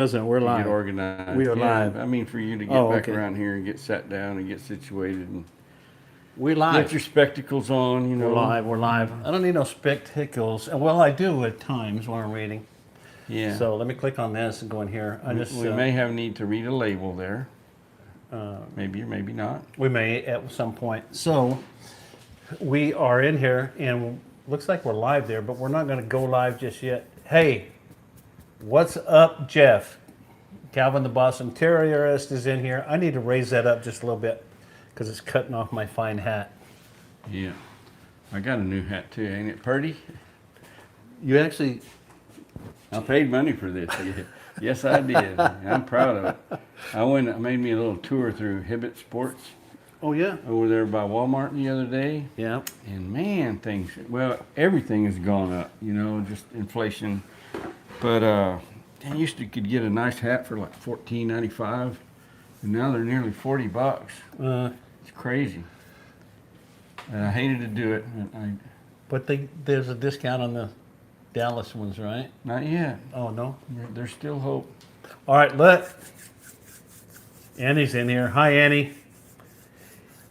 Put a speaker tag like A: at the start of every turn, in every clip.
A: Doesn't we're
B: to
A: live.
B: get organized.
A: We are
B: Yeah,
A: live.
B: I mean, for you to get back
A: Okay.
B: around here and get sat down and get situated and
A: We
B: get
A: live.
B: your spectacles on, you know.
A: We're live. We're live. I don't need no spectacles. Well, I do at times when I'm reading.
B: Yeah.
A: So let me click on this and go in here. I just
B: we may have need to read a label there. Maybe or maybe not.
A: we may at some point. So we are in here and looks like we're live there, but we're not going to go live just yet. Hey, what's up, Jeff? Calvin the Boston Terrierist is in here. I need to raise that up just a little bit because it's cutting off my fine hat.
B: Yeah. I got a new hat too, ain't it pretty?
A: You actually,
B: I paid money for this. Yes, I did. I'm proud of it. I made me a little tour through Hibbett Sports
A: oh yeah,
B: over there by Walmart the other day.
A: yeah.
B: And man, everything has gone up, you know, just inflation. But I used to could get a nice hat for like $14.95, and now they're nearly $40. It's crazy. And I hated to do it.
A: But there's a discount on the Dallas ones, right?
B: Not yet.
A: Oh no.
B: There's still hope.
A: All right, look. Annie's in here. Hi, Annie.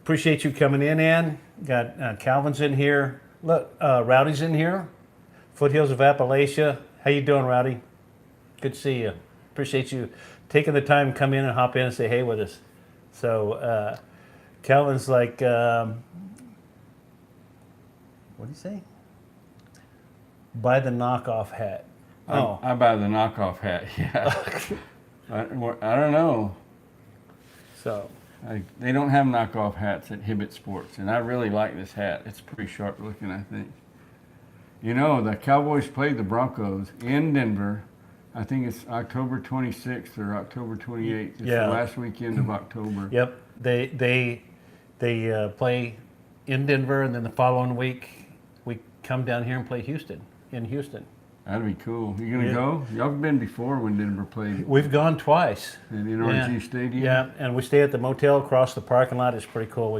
A: Appreciate you coming in, Ann. Got Calvin's in here. Look, Rowdy's in here. Foothills of Appalachia. How you doing, Rowdy? Good to see you. Appreciate you taking the time to come in and hop in and say hey with us. So Calvin's like, what did he say? Buy the knockoff hat. Oh,
B: I buy the knockoff hat. Yeah. I don't know.
A: so
B: They don't have knockoff hats at Hibbett Sports, and I really like this hat. It's pretty sharp looking, I think. You know, the Cowboys played the Broncos in Denver. I think it's October 26th or October 28th. It's
A: Yeah.
B: the last weekend of October.
A: yep, they play in Denver, and then the following week we come down here and play in Houston.
B: That'd be cool. You gonna
A: Yeah.
B: go? Y'all been before when Denver played
A: We've gone twice.
B: at NRG Stadium?
A: Yeah, and we stay at the motel across the parking lot. It's pretty cool.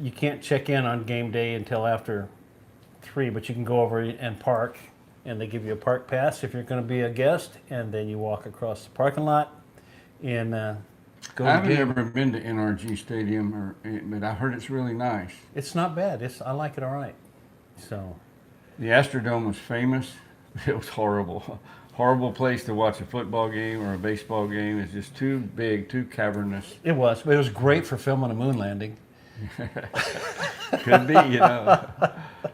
A: You can't check in on game day until after 3, but you can go over and park, and they give you a park pass if you're going to be a guest, and then you walk across the parking lot and go
B: I
A: to
B: haven't
A: the game.
B: ever been to NRG Stadium, but I heard it's really nice.
A: It's not bad. I like it all right. So
B: The Astrodome was famous. It was horrible. Horrible place to watch a football game or a baseball game. It's just too big, too cavernous.
A: it was, but it was great for filming a moon landing.
B: Could be, you know.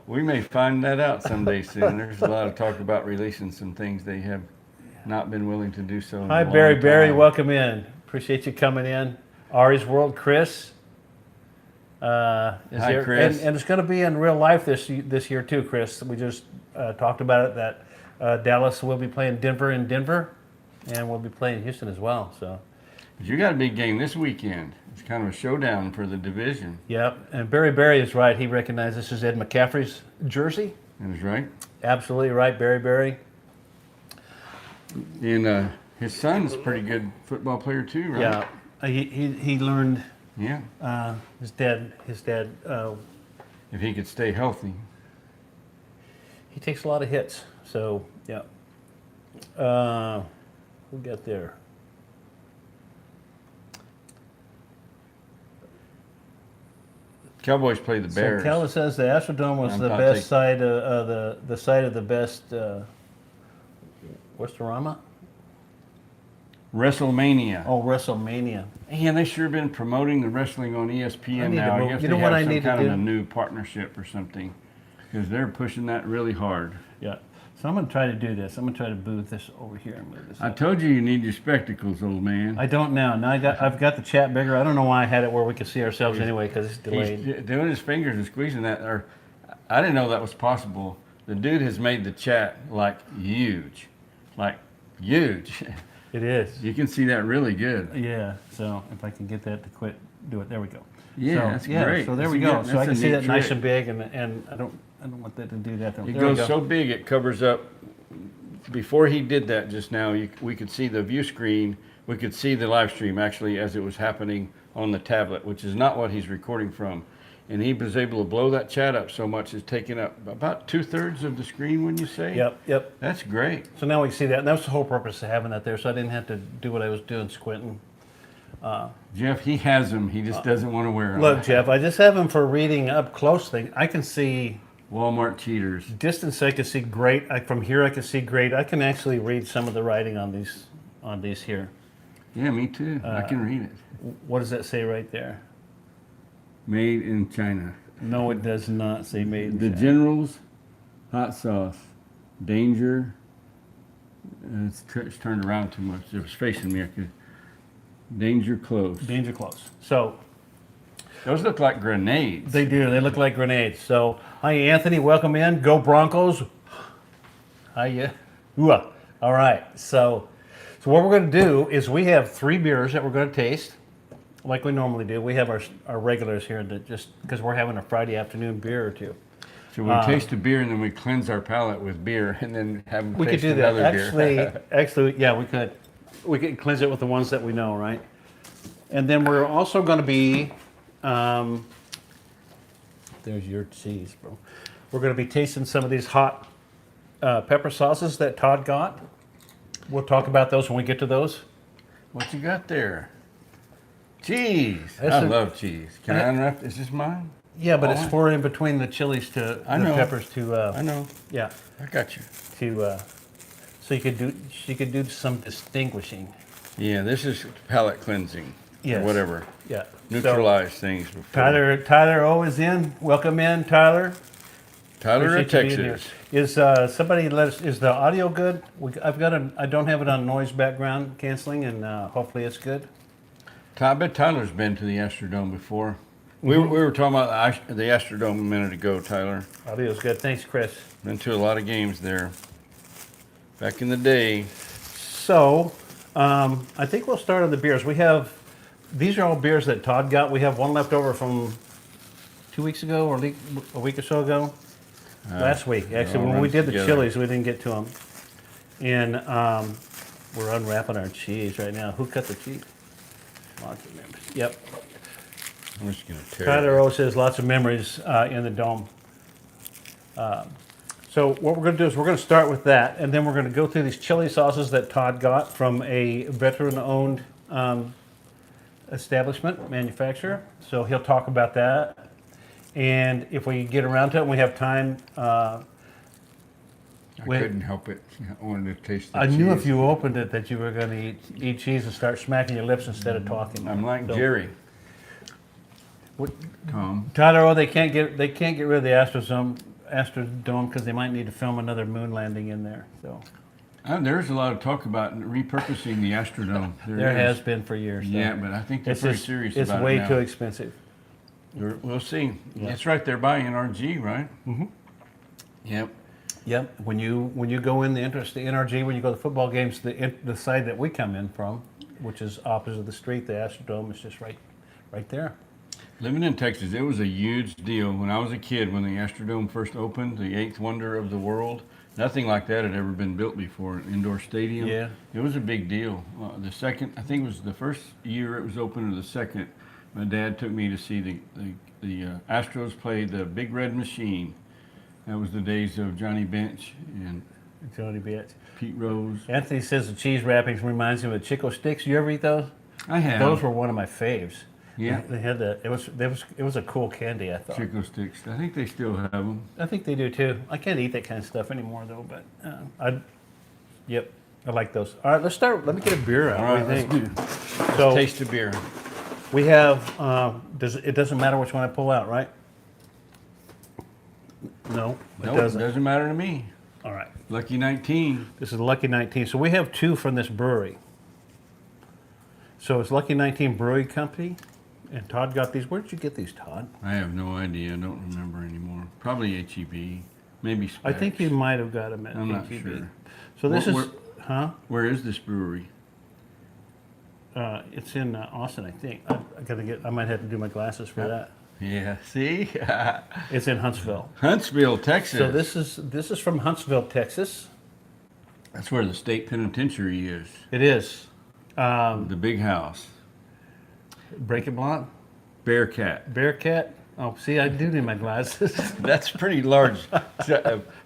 B: We may find that out someday soon. There's a lot of talk about releasing some things they have not been willing to do so. In
A: Hi,
B: a long
A: Barry. Barry,
B: time.
A: welcome in. Appreciate you coming in. Ari's World, Chris. Is
B: Hi,
A: here.
B: Chris.
A: And it's going to be in real life this year too, Chris. We just talked about it that Dallas will be playing Denver in Denver, and we'll be playing Houston as well. So,
B: But you got a big game this weekend. It's kind of a showdown for the division.
A: yep. And Barry is right. He recognized this is Ed McCaffrey's jersey.
B: That is right.
A: Absolutely right, Barry.
B: And his son's a pretty good football player too, right?
A: Yeah. He learned
B: Yeah.
A: his dad.
B: If he could stay healthy.
A: He takes a lot of hits, so yeah. We'll get there.
B: Cowboys play the Bears.
A: So Kelly says the Astrodome was
B: I'm
A: the
B: about
A: best
B: to-
A: site of the site of the best. What's the Rama?
B: WrestleMania.
A: Oh, WrestleMania.
B: Man, they sure been promoting the wrestling on
A: I
B: ESPN
A: need to
B: now.
A: move-
B: I guess
A: you
B: they
A: know what
B: have
A: I
B: some
A: need to
B: kind of
A: do?
B: a new partnership or something, because they're pushing that really hard.
A: Yeah. So I'm going to try to do this. I'm going to try to booth this over here and move this.
B: I
A: up.
B: told you need your spectacles, old man.
A: I don't now. Now I've got the chat bigger. I don't know why I had it where we could see ourselves anyway because it's delayed.
B: He's doing his fingers and squeezing that. Or I didn't know that was possible. The dude has made the chat like huge.
A: It is.
B: You can see that really good.
A: Yeah. So if I can get that to quit, do it. There we go.
B: Yeah,
A: So,
B: that's great.
A: So there
B: That's
A: we
B: a
A: go.
B: good-
A: So I
B: that's
A: can
B: a
A: see
B: neat
A: that nice
B: trick.
A: and big, and I don't want that to do that.
B: It
A: There we
B: goes
A: go.
B: so big it covers up. Before he did that just now, we could see the view screen. We could see the live stream actually as it was happening on the tablet, which is not what he's recording from. and he was able to blow that chat up so much, it's taking up about 2/3 of the screen, when you say?
A: Yep.
B: That's great.
A: So now we can see that. And that was the whole purpose of having that there, so I didn't have to do what I was doing, squinting.
B: Jeff, he has them. He just doesn't want to wear them.
A: Look, Jeff, I just have them for reading up close thing. I can see
B: Walmart cheaters.
A: distance. I can see great. From here, I can see great. I can actually read some of the writing on these here.
B: Yeah, me too. I can read it.
A: What does that say right there?
B: Made in China.
A: No, it does not say made in
B: The
A: China.
B: General's hot sauce. Danger. It's turned around too much. It was facing me. Danger close.
A: Danger close. So
B: Those look like grenades.
A: they do. They look like grenades. So hi, Anthony. Welcome in. Go Broncos. Hiya. Ooh-ah. All right. So what we're going to do is we have 3 beers that we're going to taste, like we normally do. We have our regulars here that just because we're having a Friday afternoon beer or two.
B: So we taste a beer and then we cleanse our palate with beer and then have them
A: We could
B: taste
A: do that.
B: another beer.
A: Actually, yeah, we could. We could cleanse it with the ones that we know, right? And then we're also going to be. There's your cheese, bro. We're going to be tasting some of these hot pepper sauces that Todd got. We'll talk about those when we get to those.
B: What you got there? Cheese.
A: That's
B: I
A: a-
B: love cheese. Can I unwrap? Is this mine?
A: Yeah, but
B: Oh,
A: it's
B: I-
A: for in between the chilies to
B: I
A: the
B: know.
A: peppers to.
B: I know.
A: Yeah,
B: I got you.
A: to. So you could do some distinguishing.
B: Yeah, this is palate cleansing.
A: Yes.
B: Or whatever.
A: Yeah.
B: Neutralize things before.
A: Tyler O is in. Welcome in, Tyler.
B: Tyler in
A: Appreciate you being
B: Texas.
A: here. Is somebody let us? Is the audio good? I don't have it on noise background canceling, and hopefully it's good.
B: I bet Tyler's been to the Astrodome before. We were talking about the Astrodome a minute ago, Tyler.
A: Audio's good. Thanks, Chris.
B: Been to a lot of games there. Back in the day.
A: So, I think we'll start on the beers. These are all beers that Todd got. We have one left over from 2 weeks ago or a week or so ago. Last week, actually,
B: all
A: when we
B: runs
A: did the
B: together.
A: chilies, we didn't get to them. And we're unwrapping our cheese right now. Who cut the cheese? Lots of memories. Yep.
B: I'm just going to tear
A: Tyler
B: it.
A: O says lots of memories in the dome. So what we're going to do is we're going to start with that, and then we're going to go through these chili sauces that Todd got from a veteran-owned establishment, manufacturer. So he'll talk about that. And if we get around to it and we have time,
B: I
A: Wait.
B: couldn't help it. I wanted to taste the
A: I
B: cheese.
A: knew if you opened it that you were going to eat cheese and start smacking your lips instead of talking.
B: I'm like
A: So-
B: Jerry.
A: What-
B: Tom.
A: Tyler, they can't get rid of the Astrodome because they might need to film another moon landing in there. So
B: There's a lot of talk about repurposing the Astrodome.
A: there
B: is.
A: has been for years.
B: Yeah, but I think they're
A: It's
B: pretty
A: just-
B: serious
A: It's
B: about
A: way
B: it now.
A: too expensive.
B: We'll see.
A: Yeah.
B: It's right there by NRG, right? Mm-hmm. Yep.
A: Yep. When you go in the NRG, when you go to football games, the side that we come in from, which is opposite the street, the Astrodome is just right there.
B: Living in Texas, it was a huge deal. When I was a kid, when the Astrodome first opened, the 8th wonder of the world, nothing like that had ever been built before, an indoor stadium.
A: Yeah.
B: It was a big deal. The second, I think it was the first year it was open or the second, my dad took me to see the Astros play the Big Red Machine. That was the days of Johnny Bench and
A: Tony Bitch.
B: Pete Rose.
A: Anthony says the cheese wrappings reminds him of Chico sticks. You ever eat those?
B: I have.
A: Those were one of my faves.
B: Yeah.
A: They had it was a cool candy, I thought.
B: Chico sticks. I think they still have them.
A: I think they do too. I can't eat that kind of stuff anymore though, but I like those. All right, let's start. Let me get a beer out.
B: All
A: What
B: right,
A: do you
B: let's
A: think? So
B: Taste the beer.
A: we have. It doesn't matter which one I pull out, right? No, it
B: Nope,
A: doesn't.
B: doesn't matter to me.
A: All right.
B: Lucky 19.
A: This is Lucky 19. So we have 2 from this brewery. So it's Lucky 19 Brewery Company, and Todd got these. Where did you get these, Todd?
B: I have no idea. I don't remember anymore. Probably HEB. Maybe Specs.
A: I think you might have got them at
B: I'm not
A: HEB.
B: sure.
A: So this
B: Where-
A: is, huh?
B: Where is this brewery?
A: It's in Austin, I think. I might have to do my glasses for that.
B: Yeah, see?
A: It's in Huntsville.
B: Huntsville, Texas.
A: So this is from Huntsville, Texas.
B: That's where the state penitentiary is.
A: It is.
B: The big house.
A: Break it Blanc,
B: Bearcat.
A: Bearcat. Oh, see, I do need my glasses.
B: That's pretty large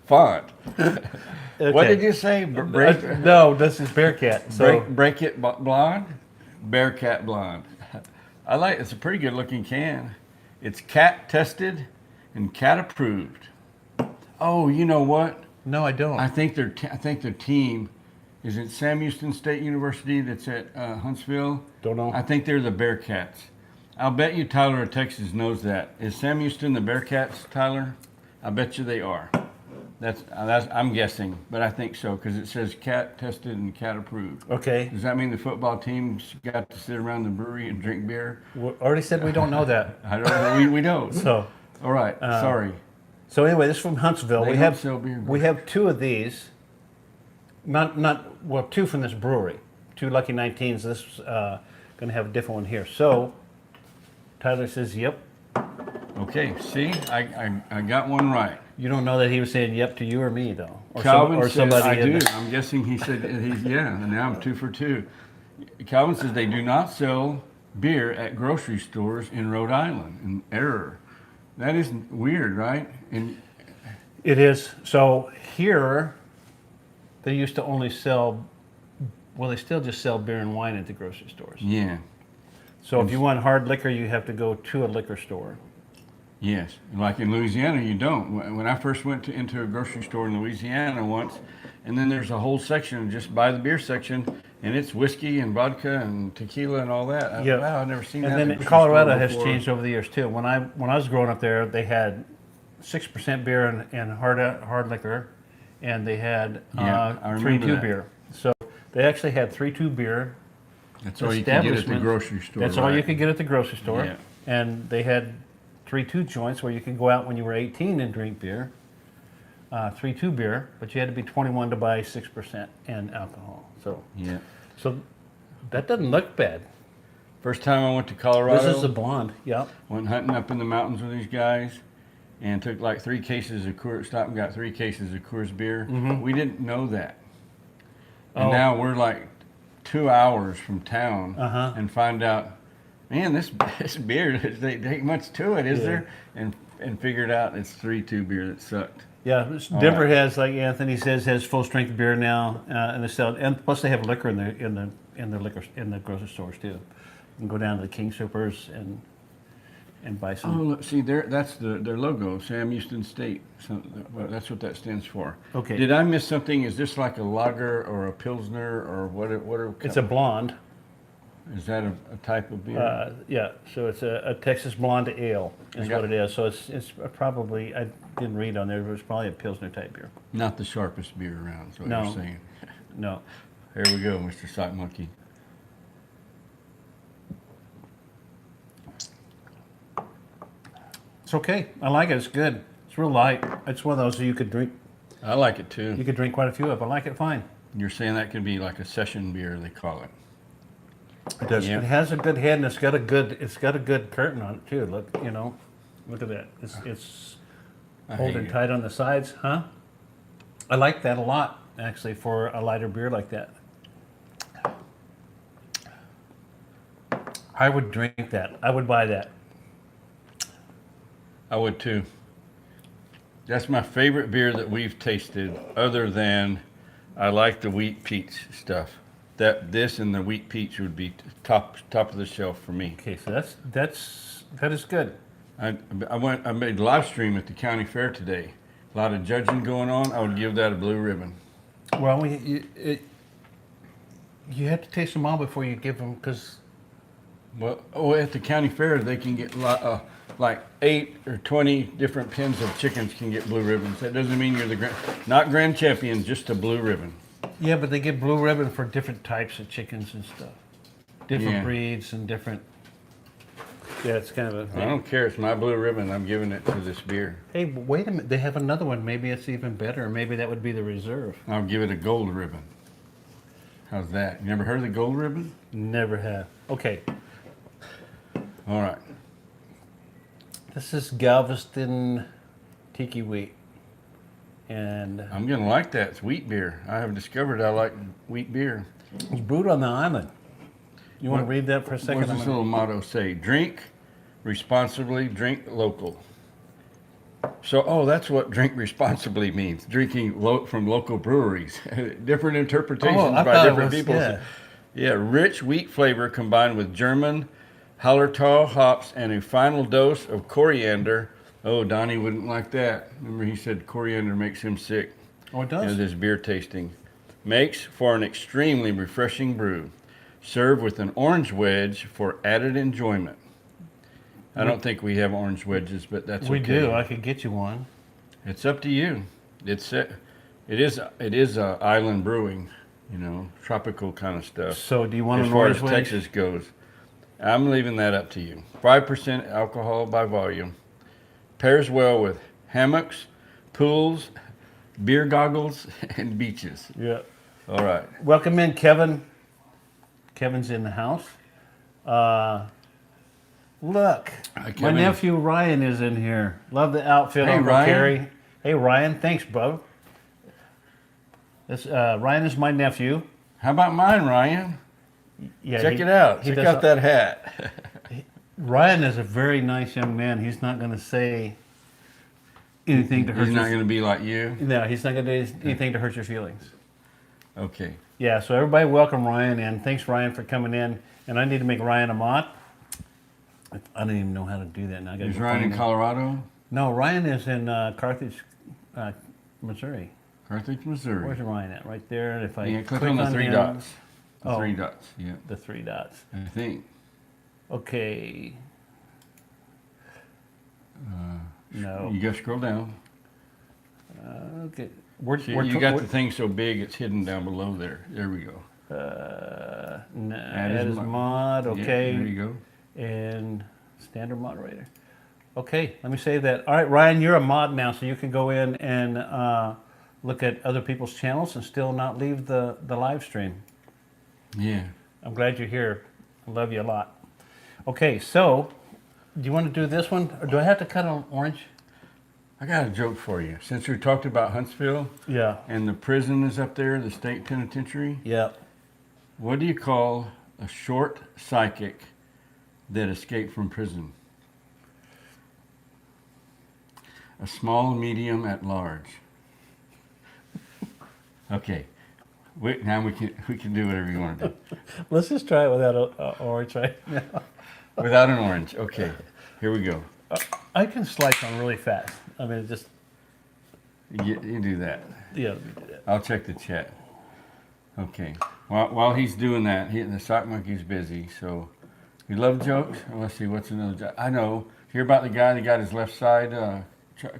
B: font. What
A: Okay.
B: did you say? Break,
A: No, this is Bearcat. So
B: break it blonde? Bearcat blonde. I like it's a pretty good looking can. It's cat tested and cat approved. Oh, you know what?
A: no, I don't.
B: I think their team is it Sam Houston State University that's at Huntsville.
A: Don't know.
B: I think they're the Bearcats. I'll bet you Tyler of Texas knows that. Is Sam Houston the Bearcats, Tyler? I bet you they are. That's I'm guessing, but I think so because it says cat tested and cat approved.
A: Okay.
B: Does that mean the football team's got to sit around the brewery and drink beer?
A: We already said we don't know that.
B: I don't know. We don't.
A: So
B: All right. Sorry.
A: so anyway, this is from Huntsville.
B: They
A: We
B: don't
A: have
B: sell beer.
A: we have two of these. Not two from this brewery. Two Lucky 19s. This is going to have a different one here. So Tyler says, "Yep."
B: Okay. See, I got one right.
A: You don't know that he was saying "yep" to you or me though, or,
B: Calvin
A: or
B: says,
A: somebody.
B: I
A: in
B: do.
A: the-
B: I'm guessing he said he's and now I'm 2 for 2. Calvin says they do not sell beer at grocery stores in Rhode Island. An error. That is weird, right? And
A: It is. So here, they used to only sell. Well, they still just sell beer and wine at the grocery stores.
B: yeah,
A: So if you want hard liquor, you have to go to a liquor store.
B: yes. Like in Louisiana, you don't. When I first went into a grocery store in Louisiana once, and then there's a whole section just by the beer section, and it's whiskey and vodka and tequila and all that.
A: Yeah.
B: Wow, I've never seen that.
A: And then
B: in a grocery
A: Colorado
B: store
A: has
B: before.
A: changed over the years too. When I was growing up there, they had 6% beer and hard liquor, and they had
B: Yeah, I remember
A: 3.2
B: that.
A: beer. So they actually had 3.2 beer.
B: That's all you can get at the
A: establishment.
B: grocery store.
A: That's all
B: right?
A: you could get at the grocery store.
B: Yeah.
A: And they had 3.2 joints where you could go out when you were 18 and drink beer. 3.2 beer, but you had to be 21 to buy 6% and alcohol.
B: Yeah.
A: So that doesn't look bad.
B: First time I went to Colorado.
A: This is a blonde. Yep.
B: Went hunting up in the mountains with these guys and took like 3 cases of Coors, stopped and got 3 cases of Coors beer. We didn't know that. And
A: Oh.
B: now we're like 2 hours from town
A: Uh-huh.
B: and find out, man, this beer, there ain't much to it, is
A: Yeah.
B: there? And figured out it's 3.2 beer that sucked.
A: Yeah,
B: All
A: Denver
B: right.
A: has, like Anthony says, has full strength beer now, and they sell, and plus they have liquor in the grocery stores too. You can go down to the King Soopers and buy
B: Oh,
A: some.
B: look, see, that's their logo, Sam Houston State. So, well, that's what that stands for.
A: Okay.
B: Did I miss something? Is this like a lager or a pilsner or what?
A: It's a blonde.
B: Is that a type of beer?
A: Yeah, so it's a Texas blonde ale is
B: got-
A: what it is. So it's probably, I didn't read on there, but it's probably a Pilsner type beer.
B: Not the sharpest beer around, is what
A: No.
B: you're saying.
A: No.
B: Here we go, Mr. Sock Monkey.
A: It's okay. I like it. It's good. It's real light. It's one of those that you could drink.
B: I like it
A: You
B: too.
A: could drink quite a few of. I like it fine.
B: You're saying that could be like a session beer, they call it.
A: It does.
B: Yeah.
A: It has a good head, and it's got a good curtain on it too. Look, look at that. It's
B: I
A: holding
B: hate it.
A: tight on the sides, huh? I like that a lot, actually, for a lighter beer like that. I would drink that. I would buy that.
B: I would too. That's my favorite beer that we've tasted, other than I like the wheat peach stuff. This and the wheat peach would be top of the shelf for me.
A: Okay, so that is good.
B: I made live stream at the county fair today. A lot of judging going on. I would give that a blue ribbon.
A: Well, you have to taste them all before you give them, because
B: Well, at the county fair they can get like 8 or 20 different pins of chickens can get blue ribbons. That doesn't mean you're not grand champion, just a blue ribbon.
A: yeah, but they give blue ribbon for different types of chickens and stuff, different
B: Yeah.
A: breeds and different. Yeah, it's kind of a
B: I
A: thing.
B: don't care. It's my blue ribbon. I'm giving it to this beer.
A: Hey, but wait a minute. They have another one. Maybe it's even better. Maybe that would be the reserve.
B: I'll give it a gold ribbon. How's that? You never heard of the gold ribbon?
A: Never have. Okay,
B: All right.
A: this is Galveston Tiki Wheat. And
B: I'm going to like that. It's wheat beer. I have discovered I like wheat beer.
A: it's brewed on the island. You want to
B: What-
A: read that for a second?
B: What does this little motto say? Drink responsibly, drink local. So, oh, that's what drink responsibly means. Drinking from local breweries. Different interpretations
A: Oh, I
B: by
A: thought it
B: different
A: was,
B: people.
A: yeah.
B: Yeah, rich wheat flavor combined with German Hallertau hops and a final dose of coriander. Oh, Donnie wouldn't like that. Remember, he said coriander makes him sick.
A: Oh, it does?
B: This beer tasting. Makes for an extremely refreshing brew. Serve with an orange wedge for added enjoyment. I don't think we have orange wedges, but that's okay.
A: We do. I could get you one.
B: It's up to you. It is island brewing, tropical kind of stuff.
A: So do you want
B: As
A: an
B: far
A: orange
B: as
A: wedge?
B: Texas goes, I'm leaving that up to you. 5% alcohol by volume. Pairs well with hammocks, pools, beer goggles, and beaches.
A: Yeah.
B: All right.
A: Welcome in, Kevin. Kevin's in the house. Look, my
B: Kevin.
A: nephew Ryan is in here. Love the outfit,
B: Hey,
A: Uncle
B: Ryan.
A: Kerry. Hey, Ryan. Thanks, bub. This Ryan is my nephew.
B: How about mine, Ryan?
A: Yeah,
B: Check it out. Check out that hat.
A: Ryan is a very nice young man. He's not going to say anything to hurt
B: He's not
A: your
B: going to be like you.
A: No, he's not going to do anything to hurt your feelings.
B: Okay.
A: Yeah, so everybody welcome Ryan in. Thanks, Ryan, for coming in. And I need to make Ryan a mod. I don't even know how to do that now.
B: Is Ryan in Colorado?
A: No, Ryan is in Carthage, Missouri.
B: Carthage, Missouri.
A: Where's Ryan at? Right there. And if I
B: click on the three
A: him-
B: dots. The
A: Oh.
B: 3 dots, yeah.
A: The 3 dots.
B: I think.
A: Okay. No.
B: You got to scroll down.
A: Okay.
B: You got the thing so big it's hidden down below there. There we go.
A: No,
B: Add
A: add
B: as
A: as
B: mod.
A: mod.
B: Yeah,
A: Okay.
B: there you go.
A: And standard moderator. Okay, let me save that. All right, Ryan, you're a mod now, so you can go in and look at other people's channels and still not leave the live stream.
B: Yeah.
A: I'm glad you're here. I love you a lot. Okay, so do you want to do this one, or do I have to cut an orange?
B: I got a joke for you. Since we talked about Huntsville
A: Yeah.
B: and the prison is up there, the state penitentiary,
A: Yeah.
B: what do you call a short psychic that escaped from prison? A small medium at large. Okay. Now we can do whatever you want to do.
A: Let's just try it without an orange right now.
B: Without an orange. Okay. Here we go.
A: I can slice them really fast. I mean, just,
B: You do that.
A: yeah, let me do that.
B: I'll check the chat. Okay. While he's doing that, the sock monkey's busy. So, you love jokes? Well, let's see. What's another joke? I know. Hear about the guy that got his left side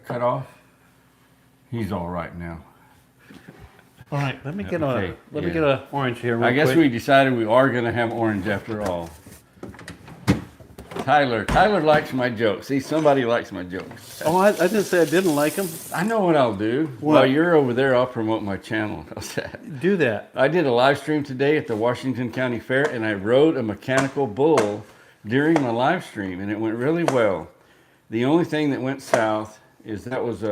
B: cut off? He's all right now.
A: All right, let me get
B: Okay,
A: let me
B: yeah.
A: get an orange here real
B: I guess
A: quick.
B: we decided we are going to have orange after all. Tyler likes my jokes. See, somebody likes my jokes.
A: Oh, I didn't say I didn't like them.
B: I know what I'll do.
A: What?
B: While you're over there, I'll promote my channel. How's that?
A: Do that.
B: I did a live stream today at the Washington County Fair, and I rode a mechanical bull during my live stream, and it went really well. The only thing that went south is that was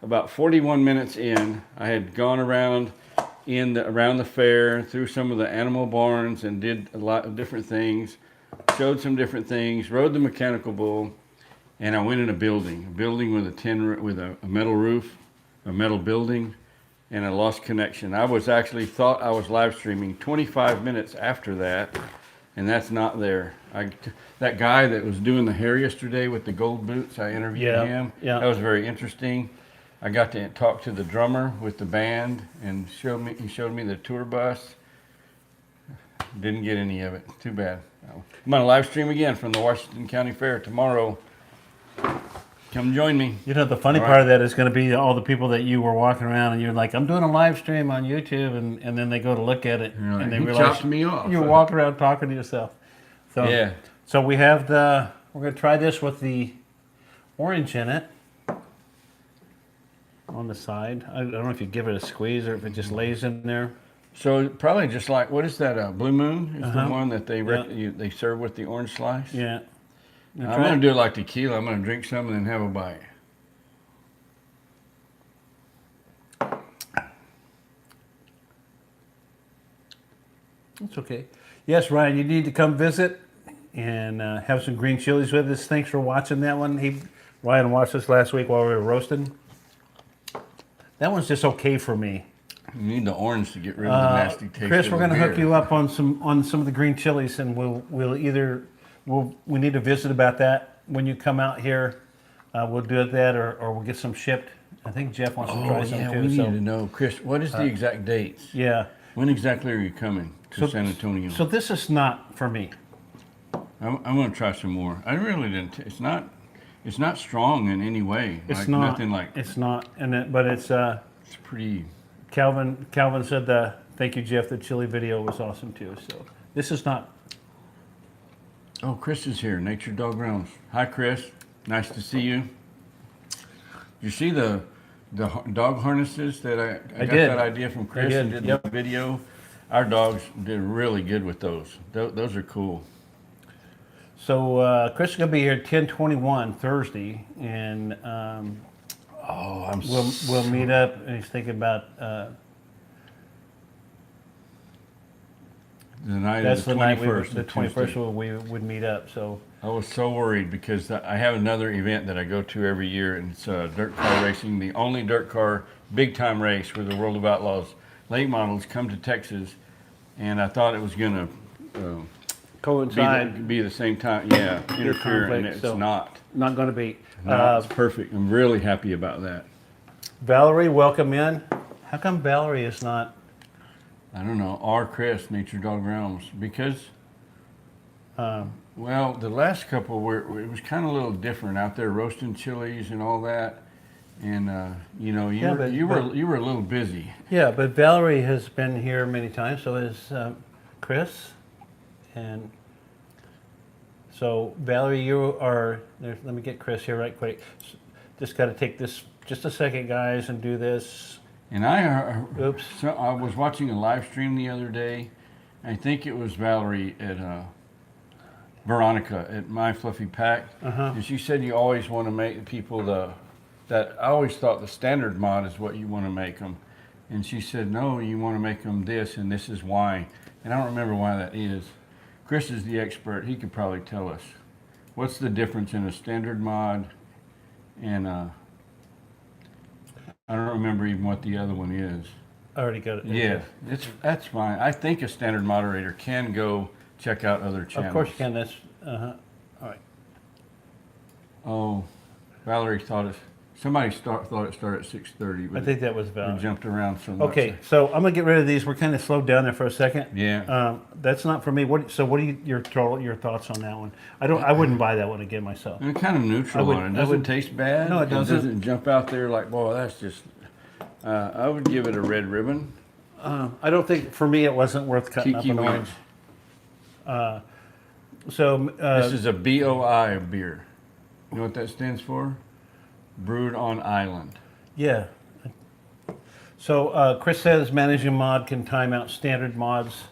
B: about 41 minutes in. I had gone around around the fair, through some of the animal barns, and did a lot of different things. Showed some different things, rode the mechanical bull, and I went in a building with a metal roof, a metal building, and I lost connection. I was actually thought I was live streaming 25 minutes after that, and that's not there. That guy that was doing the hair yesterday with the gold boots, I interviewed him.
A: Yeah.
B: That was very interesting. I got to talk to the drummer with the band, and he showed me the tour bus. Didn't get any of it. Too bad. I'm going to live stream again from the Washington County Fair tomorrow. Come join me.
A: You know, the funny
B: All
A: part
B: right.
A: of that is going to be all the people that you were walking around and you're like, I'm doing a live stream on YouTube, and then they go to look at it
B: You're like,
A: and they
B: "He
A: realize
B: chopped me off."
A: you're walking around talking to yourself. So,
B: Yeah.
A: So we have we're going to try this with the orange in it on the side. I don't know if you give it a squeeze or if it just lays in there.
B: So probably just like, what is that? Blue Moon is
A: Uh-huh.
B: the one that they
A: Yeah.
B: they serve with the orange slice.
A: Yeah. Now
B: I'm
A: try
B: going
A: it.
B: to do it like tequila. I'm going to drink some and then have a bite.
A: It's okay. Yes, Ryan, you need to come visit. and have some green chilies with us. Thanks for watching that one. Ryan watched this last week while we were roasting. That one's just okay for me.
B: You need the orange to get rid of the nasty taste.
A: Chris,
B: of
A: we're
B: the
A: going to hook
B: beer.
A: you up on some of the green chilies, and we need to visit about that when you come out here. We'll do that, or we'll get some shipped. I think Jeff wants to try some too.
B: We need to know, Chris. What is the exact dates?
A: Yeah.
B: When exactly are you coming to San Antonio?
A: So this is not for me.
B: I'm going to try some more. I really didn't. It's not strong in any way.
A: It's
B: like,
A: not.
B: Nothing like.
A: It's not, but it's.
B: It's pretty.
A: Calvin said thank you, Jeff. The chili video was awesome too. So this is not.
B: Oh, Chris is here. Nature Dog Realms. Hi, Chris. Nice to see you. You see the dog harnesses that I got
A: did.
B: that idea from Chris and did the video. Our dogs did really good with those. Those are cool.
A: So Chris is gonna be here 10/21 Thursday, and we'll meet up. And he's thinking about
B: the night
A: that's
B: of the
A: the night
B: 21st.
A: the 21st we would meet up. So
B: I was so worried because I have another event that I go to every year, and it's dirt car racing, the only dirt car big time race where the World of Outlaws late models come to Texas, and I thought it was gonna
A: coincide.
B: be the same time, interfere, and
A: conflict,
B: it's
A: so
B: not.
A: Not going to be.
B: No, it's perfect. I'm really happy about that.
A: Valerie, welcome in. How come Valerie is not?
B: I don't know. R. Chris, Nature Dog Realms, because well, the last couple it was kind of a little different out there roasting chilies and all that, and you were a little busy.
A: Yeah, but Valerie has been here many times. So has Chris, and so Valerie, you are. Let me get Chris here right quick. Just got to take this just a second, guys, and do this.
B: And
A: Oops.
B: So I was watching a live stream the other day. I think it was Valerie at Veronica at My Fluffy Pack, and she said you always want to make people that I always thought the standard mod is what you want to make them, and she said no, you want to make them this, and this is why, and I don't remember why that is. Chris is the expert; he could probably tell us what's the difference in a standard mod and I don't remember even what the other one is.
A: I already got it.
B: Yeah, that's fine. I think a standard moderator can go check out other channels.
A: Of course you can. That's all right.
B: Oh, Valerie thought somebody thought it started at 6:30, but
A: I think that was
B: we
A: Valerie.
B: jumped around so much.
A: Okay, so I'm gonna get rid of these. We're kind of slowed down there for a second.
B: Yeah.
A: That's not for me. What are your thoughts on that one? I wouldn't buy that one again myself.
B: And kind of neutral on it. It doesn't taste bad.
A: No, it doesn't.
B: It doesn't jump out there like, boy, that's just. I would give it a red ribbon.
A: I don't think for me it wasn't worth cutting
B: Tiki
A: up an
B: wings.
A: orange.
B: This is a BOI beer. You know what that stands for? Brewed on Island.
A: Yeah. So Chris says managing mod can time out standard mods.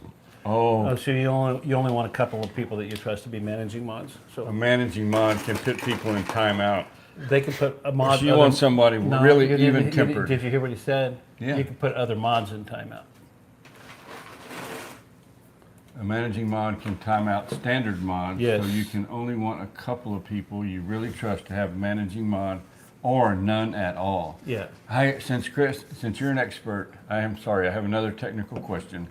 B: Oh,
A: So you only want a couple of people that you trust to be managing mods.
B: a
A: So
B: managing mod can put people in timeout.
A: they can put a mod.
B: So you want somebody really
A: you didn't-
B: even tempered.
A: Did you hear what he said?
B: Yeah.
A: You can put other mods in timeout.
B: A managing mod can time out standard mods,
A: Yes.
B: so you can only want a couple of people you really trust to have a managing mod, or none at all.
A: Yeah.
B: Since you're an expert, I am sorry, I have another technical question.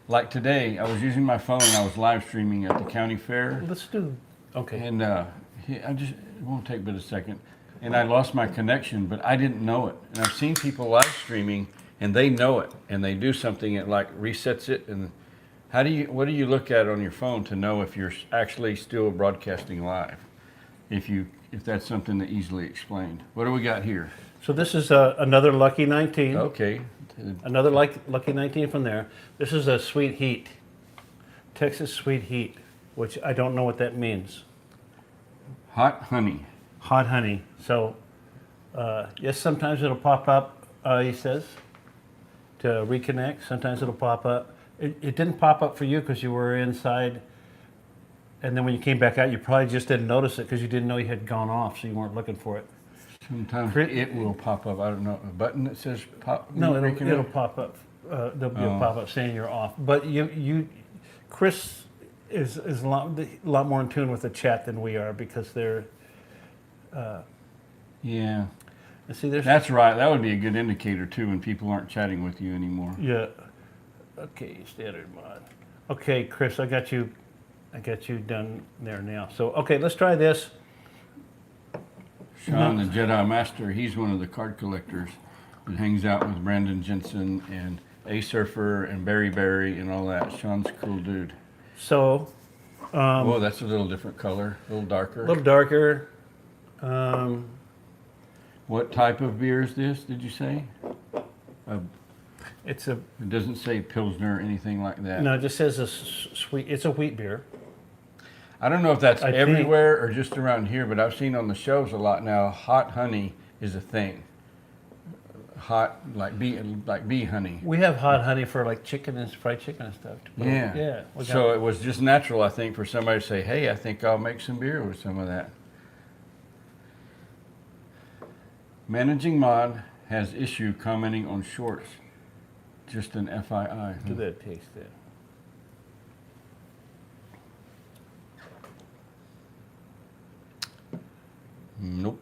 B: Like today, I was using my phone and I was live streaming at the county fair,
A: Let's do. Okay.
B: and it won't take but a second, and I lost my connection, but I didn't know it. And I've seen people live streaming and they know it, and they do something, it like resets it. And what do you look at on your phone to know if you're actually still broadcasting live? If that's something that easily explained. What do we got here?
A: So this is another Lucky 19.
B: Okay.
A: Another Lucky 19 from there. This is a Sweet Heat. Texas Sweet Heat, which I don't know what that means.
B: Hot honey.
A: Hot honey. So, yes, sometimes it'll pop up, he says, to reconnect. Sometimes it'll pop up. It didn't pop up for you because you were inside. And then when you came back out, you probably just didn't notice it because you didn't know you had gone off, so you weren't looking for it.
B: Sometimes it will pop up. I don't know. A button that says pop.
A: No, it'll pop up. There'll be a pop up saying you're off. But Chris is a lot more in tune with the chat than we are because they're.
B: Yeah.
A: See, there's.
B: That's right. That would be a good indicator too when people aren't chatting with you anymore.
A: Yeah. Okay, standard mod. Okay, Chris, I got you done there now. So okay, let's try this.
B: Sean, the Jedi Master, he's one of the card collectors that hangs out with Brandon Jensen and A Surfer and Barry and all that. Sean's a cool dude.
A: So.
B: Oh, that's a little different color, a little darker.
A: A little darker.
B: What type of beer is this? Did you say?
A: It's a.
B: It doesn't say Pilsner or anything like that.
A: No, it just says a sweet. It's a wheat beer.
B: I don't know if that's
A: I think-
B: everywhere or just around here, but I've seen on the shelves a lot now. Hot honey is a thing. Hot like bee honey.
A: We have hot honey for like chicken and fried chicken and stuff.
B: Yeah.
A: Yeah.
B: So it was just natural, I think, for somebody to say, "Hey, I think I'll make some beer with some of that." Managing Mod has issue commenting on shorts. Just an FYI.
A: Do that taste it.
B: Nope.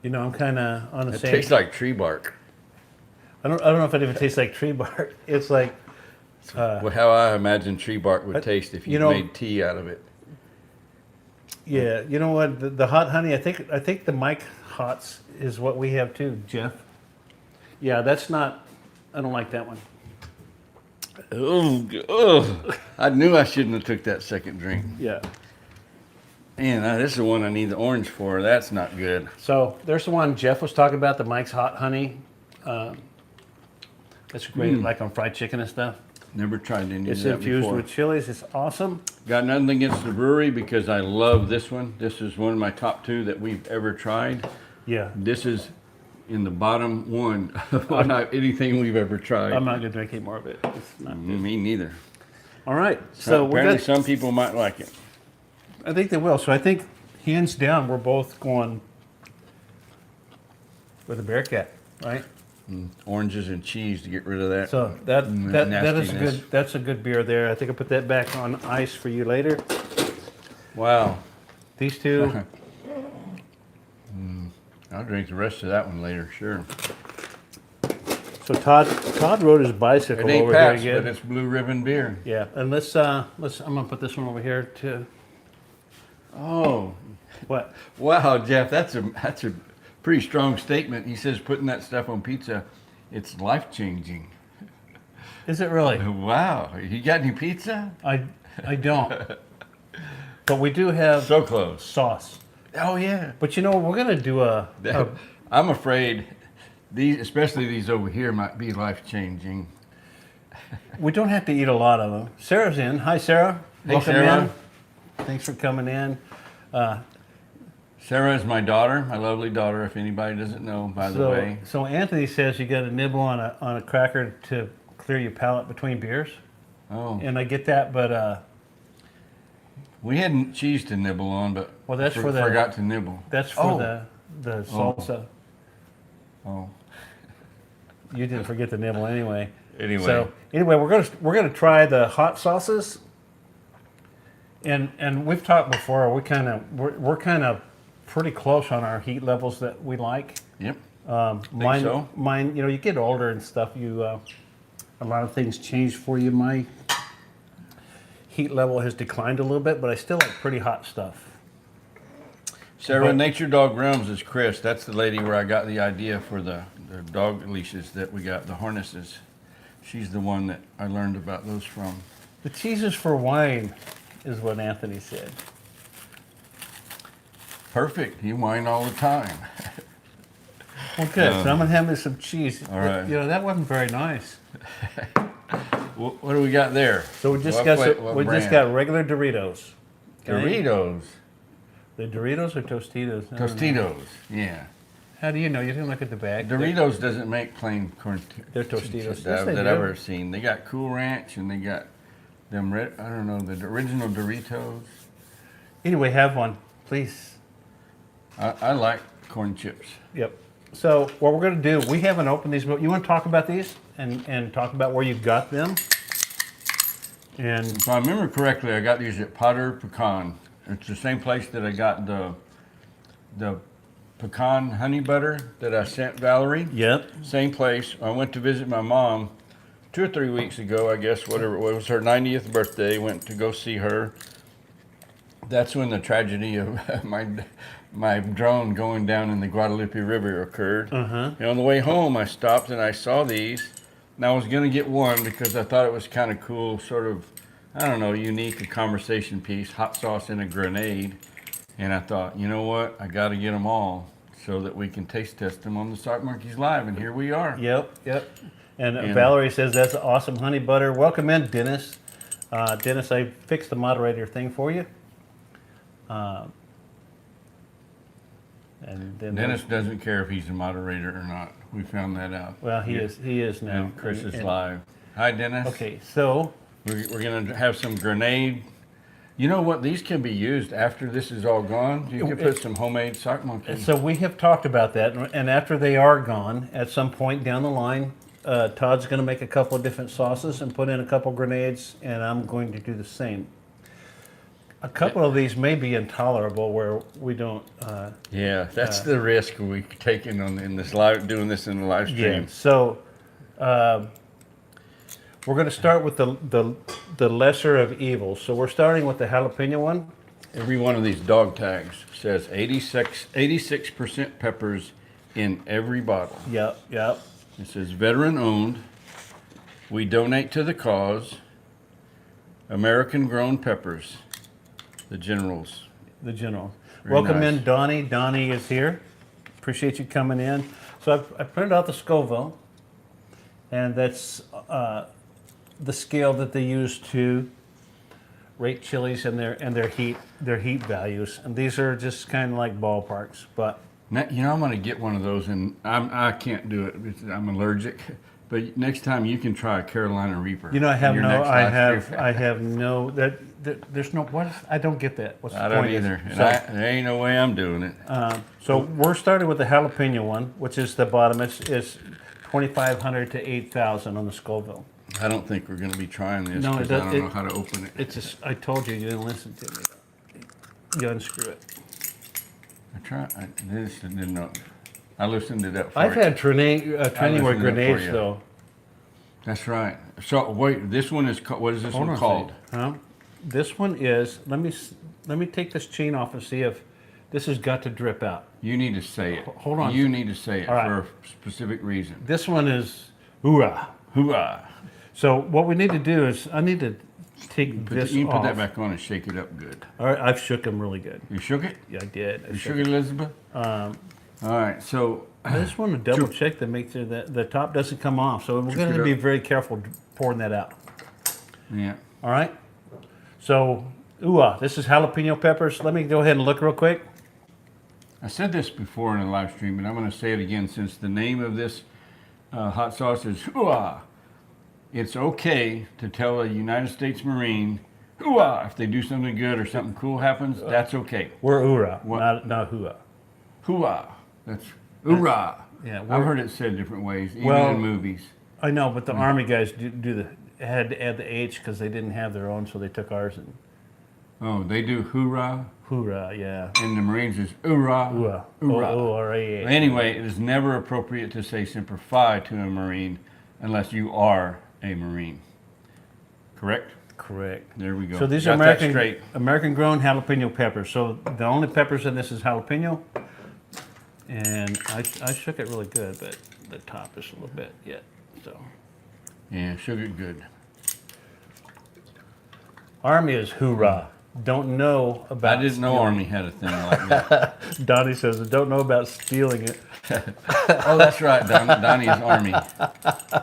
A: You know, I'm kind of on the
B: It
A: same.
B: tastes like tree bark.
A: I don't know if it even tastes like tree bark. It's like.
B: Well, how I imagine tree bark would taste if you,
A: you know-
B: made tea out of it.
A: Yeah, you know what? The hot honey. I think the Mike Hots is what we have too, Jeff. Yeah, that's not. I don't like that one.
B: Oh, I knew I shouldn't have took that second drink.
A: Yeah.
B: Man, this is the one I need the orange for. That's not good.
A: So there's the one Jeff was talking about, the Mike's Hot Honey. That's great, like on fried chicken and stuff.
B: Never tried any
A: It's
B: of that
A: infused
B: before.
A: with chilies. It's awesome.
B: Got nothing against the brewery because I love this one. This is one of my top 2 that we've ever tried.
A: Yeah.
B: This is in the bottom 1 of anything we've ever tried.
A: I'm not gonna drink any more of it. It's not good.
B: Me neither.
A: All right. So we're
B: apparently
A: gonna,
B: some people might like it.
A: I think they will. So I think hands down, we're both going with a Bearcat, right?
B: Oranges and cheese to get rid of that.
A: So that is
B: nastiness.
A: good. That's a good beer there. I think I'll put that back on ice for you later.
B: Wow.
A: These two.
B: I'll drink the rest of that one later, sure.
A: So Todd rode his bicycle
B: It ain't
A: over
B: Pat's,
A: here
B: but
A: again.
B: it's Blue Ribbon beer.
A: Yeah, and let's. I'm gonna put this one over here too.
B: Oh,
A: What?
B: wow, Jeff, that's a pretty strong statement. He says putting that stuff on pizza, it's life-changing.
A: Is it really?
B: Wow, you got any pizza?
A: I don't. But we do have
B: So close.
A: sauce.
B: Oh yeah.
A: But you know, we're gonna do a
B: I'm afraid these, especially these over here, might be life-changing.
A: we don't have to eat a lot of them. Sarah's in. Hi, Sarah.
B: Hey,
A: Welcome
B: Sarah.
A: in. Thanks for coming in.
B: Sarah is my daughter, my lovely daughter. If anybody doesn't know, by the way.
A: So Anthony says you got to nibble on a cracker to clear your palate between beers,
B: Oh,
A: and I get that, but
B: we had cheese to nibble on, but
A: Well, that's for the-
B: forgot to nibble.
A: that's for
B: Oh.
A: the salsa.
B: Oh,
A: You didn't forget the nibble anyway.
B: anyway.
A: So anyway, we're gonna try the hot sauces, and we've talked before. We're kind of pretty close on our heat levels that we like.
B: Yep.
A: Mine,
B: so.
A: mine. You know, you get older and stuff. A lot of things change for you. My heat level has declined a little bit, but I still like pretty hot stuff.
B: Sarah,
A: But-
B: Nature Dog Realms is Chris. That's the lady where I got the idea for the dog leashes that we got, the harnesses. She's the one that I learned about those from.
A: The cheeses for wine is what Anthony said.
B: Perfect. You whine all the time.
A: Well, good. So I'm gonna have me some cheese.
B: all right.
A: You know, that wasn't very nice.
B: What do we got there?
A: So we just
B: What
A: got
B: fla-
A: some,
B: what
A: we just
B: brand?
A: got regular Doritos. Okay?
B: Doritos.
A: The Doritos or Tostitos? I don't know.
B: Tostitos. Yeah.
A: How do you know? You didn't look at the bag.
B: Doritos doesn't make plain corn.
A: They're Tostitos.
B: That,
A: Yes, they
B: that
A: do.
B: I've ever seen. They got Cool Ranch and they got them red. I don't know the original Doritos.
A: Anyway, have one, please.
B: I like corn chips.
A: Yep. So what we're going to do, we haven't opened these, but you want to talk about these and talk about where you got them? And
B: If I remember correctly, I got these at Potter Pecan. It's the same place that I got the pecan honey butter that I sent Valerie.
A: yep,
B: Same place. I went to visit my mom 2 or 3 weeks ago, I guess, whatever it was. It was her 90th birthday. Went to go see her. That's when the tragedy of my drone going down in the Guadalupe River occurred. And on the way home, I stopped and I saw these. And I was going to get one because I thought it was kind of cool, sort of, I don't know, unique, a conversation piece, hot sauce in a grenade. And I thought, you know what? I got to get them all so that we can taste test them on the Sock Monkeys Live. And here we are.
A: yep. And Valerie says that's awesome honey butter. Welcome in, Dennis. Dennis, I fixed the moderator thing for you. And then
B: Dennis doesn't care if he's a moderator or not. We found that out.
A: well, he is now.
B: And Chris is live. Hi, Dennis.
A: Okay, so
B: We're going to have some grenade. You know what? These can be used after this is all gone. You can put some homemade sock monkeys.
A: so we have talked about that, and after they are gone, at some point down the line, Todd's going to make a couple of different sauces and put in a couple grenades, and I'm going to do the same. A couple of these may be intolerable where we don't.
B: Yeah, that's the risk we taking on in this live, doing this in the live stream.
A: Yeah. So we're going to start with the lesser of evils. So we're starting with the jalapeno one.
B: Every one of these dog tags says 86% peppers in every bottle.
A: Yep.
B: It says veteran owned. We donate to the cause. American grown peppers. The Generals.
A: The general.
B: Very
A: Welcome
B: nice.
A: in, Donnie. Donnie is here. Appreciate you coming in. So I printed out the Scoville, and that's the scale that they use to rate chilies and their heat values. And these are just kind of like ballparks, but
B: Now, you know, I'm going to get one of those, and I can't do it. I'm allergic. But next time you can try a Carolina Reaper.
A: you know I have
B: in your
A: no
B: next
A: I
B: live
A: have
B: stream.
A: I have no that there's no what I don't get that. What's
B: I
A: the
B: don't
A: point?
B: either. And
A: So,
B: there ain't no way I'm doing it.
A: so we're starting with the jalapeno one, which is the bottom. It's 2,500 to 8,000 on the Scoville.
B: I don't think we're going to be trying this
A: No,
B: because
A: it
B: I
A: does-
B: don't know how to open it.
A: It's just, I told you, you didn't listen to me. You unscrew it.
B: I didn't know. I loosened it up for
A: I've
B: you.
A: had training with
B: loosened it up for
A: grenades
B: you.
A: though.
B: That's right. So wait, this one is what is this
A: Hold
B: one
A: on a
B: called?
A: second. Huh? This one is. Let me take this chain off and see if this has got to drip out.
B: You need to say it.
A: Hold on.
B: You need to say it
A: All right.
B: for a specific reason.
A: This one is hoorah.
B: Hoorah!
A: So what we need to do is I need to take this
B: You can
A: off.
B: put that back on and shake it up good.
A: All right, I've shook them really good.
B: You shook it?
A: Yeah, I did. I
B: You
A: shook
B: shook it, Elizabeth? All right. So
A: I just want to double check to make sure that the top doesn't come off. So we're going
B: it
A: to be
B: up.
A: very careful pouring that out.
B: yeah.
A: All right. So, this is jalapeno peppers. Let me go ahead and look real quick.
B: I said this before in a live stream, but I'm going to say it again since the name of this hot sauce is hoo-ah. It's okay to tell a United States Marine hoo-ah if they do something good or something cool happens. That's okay.
A: We're
B: What?
A: not hua.
B: Hoo-ah. That's hoorah.
A: Yeah,
B: I've
A: we're-
B: heard it said different ways, even
A: Well-
B: in movies.
A: I know, but the Army guys had to add the H because they didn't have their own, so they took ours and
B: Oh, they do hoorah,
A: hoorah, yeah.
B: and the Marines is hoorah.
A: Hoorah.
B: Hoorah.
A: O-O-R-A-H.
B: Anyway, it is never appropriate to say Semper Fi to a Marine unless you are a Marine. Correct?
A: Correct.
B: There we go.
A: So these
B: Got
A: are
B: that straight.
A: American grown jalapeno peppers. So the only peppers in this is jalapeno. And I shook it really good, but the top is a little bit yet. So
B: Yeah, sugar good.
A: Army is hoorah. Don't know about
B: I didn't know
A: stealing.
B: Army had a thing like that.
A: Donnie says, I don't know about stealing it.
B: Oh, that's right. Donnie is Army.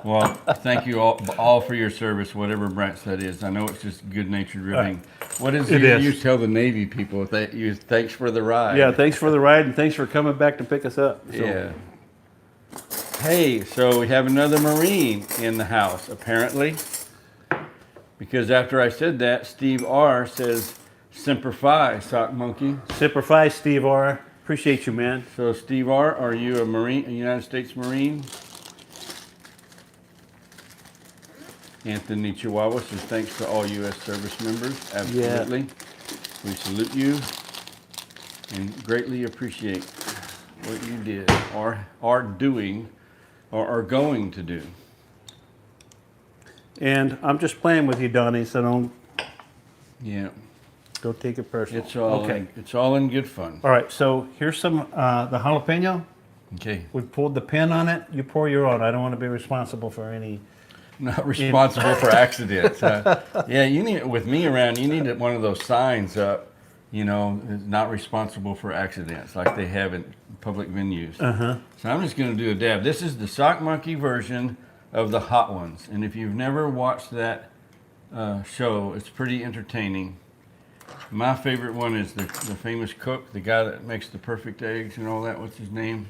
B: Well, thank you all for your service, whatever branch that is. I know it's just good-natured ribbing. What is
A: It is.
B: you tell the Navy people? Thanks for the ride.
A: Yeah, thanks for the ride and thanks for coming back to pick us up. So,
B: Yeah. Hey, so we have another Marine in the house, apparently. Because after I said that, Steve R. says, Semper Fi, Sock Monkey.
A: Semper Fi, Steve R. Appreciate you, man.
B: So, Steve R., are you a Marine, a United States Marine? Anthony Chihuahua says thanks to all U.S. service members. Absolutely. We salute you and greatly appreciate what you did or are doing or are going to do.
A: And I'm just playing with you, Donnie, so don't take it personal.
B: It's all in good fun.
A: All right, so here's some the jalapeno.
B: Okay.
A: We pulled the pin on it. You pour your own. I don't want to be responsible for any.
B: Not responsible for accidents. Yeah, you need with me around. You need one of those signs up. You know, not responsible for accidents like they have in public venues. So I'm just going to do a dab. This is the Sock Monkey version of the Hot Ones, and if you've never watched that show, it's pretty entertaining. My favorite one is the famous cook, the guy that makes the perfect eggs and all that. What's his name?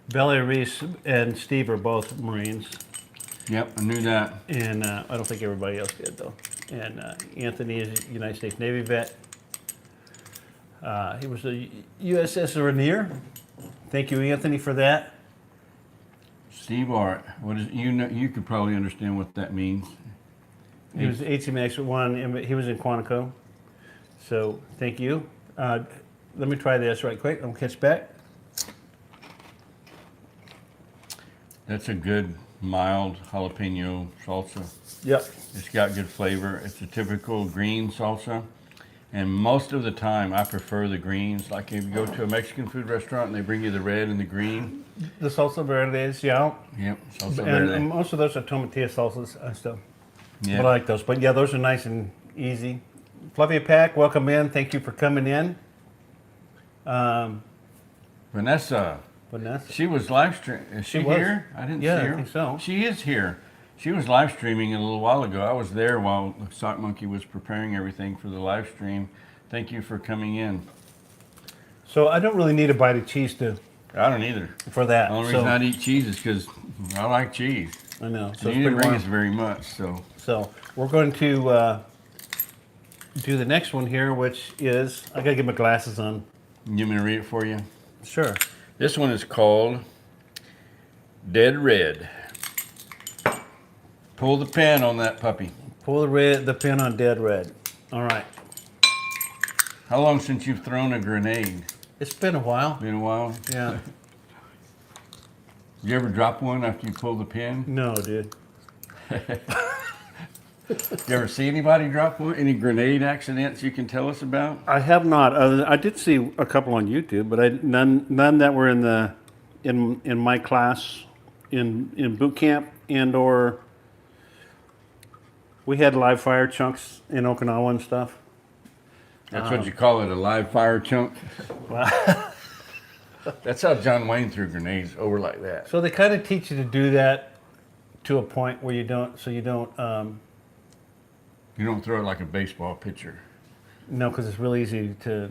A: Belly Reese and Steve are both Marines.
B: Yep, I knew that.
A: And I don't think everybody else did, though. And Anthony is a United States Navy vet. He was a USS Rainier. Thank you, Anthony, for that.
B: Steve Art. What is you could probably understand what that means.
A: He was ATMX 1, and he was in Quantico. So thank you. Let me try this right quick. I'll catch back.
B: That's a good mild jalapeno salsa.
A: Yep.
B: It's got good flavor. It's a typical green salsa. And most of the time, I prefer the greens. Like if you go to a Mexican food restaurant and they bring you the red and the green.
A: The salsa verdes, yeah.
B: Yep, salsa
A: And
B: verde.
A: most of those are tomatilla salsas and stuff.
B: Yeah.
A: But I like those. But yeah, those are nice and easy. Fluffy Pack, welcome in. Thank you for coming in.
B: Vanessa,
A: Vanessa.
B: she was live streaming. Is she
A: was.
B: here? I didn't
A: Yeah,
B: see her.
A: I think so.
B: She is here. She was live streaming a little while ago. I was there while the Sock Monkey was preparing everything for the live stream. Thank you for coming in.
A: So I don't really need a bite of cheese
B: I don't either.
A: for that.
B: The only
A: so,
B: reason I eat cheese is because I like cheese.
A: I know. So
B: So
A: it's
B: you didn't
A: pretty
B: bring
A: warm.
B: us very much, so.
A: So we're going to do the next one here, which is, I gotta get my glasses on.
B: You want me to read it for you?
A: Sure.
B: This one is called Dead Red. Pull the pin on that puppy.
A: Pull the pin on Dead Red. All right.
B: How long since you've thrown a grenade?
A: It's been a while.
B: Been a while?
A: Yeah.
B: You ever drop one after you pull the pin?
A: No, dude.
B: You ever see anybody drop one? Any grenade accidents you can tell us about?
A: I have not. I did see a couple on YouTube, but none that were in my class in boot camp or we had live fire chunks in Okinawa and stuff.
B: That's what you call it, a live fire chunk? That's how John Wayne threw grenades over like that.
A: So they kind of teach you to do that to a point where you don't.
B: You don't throw it like a baseball pitcher.
A: No, because it's really easy to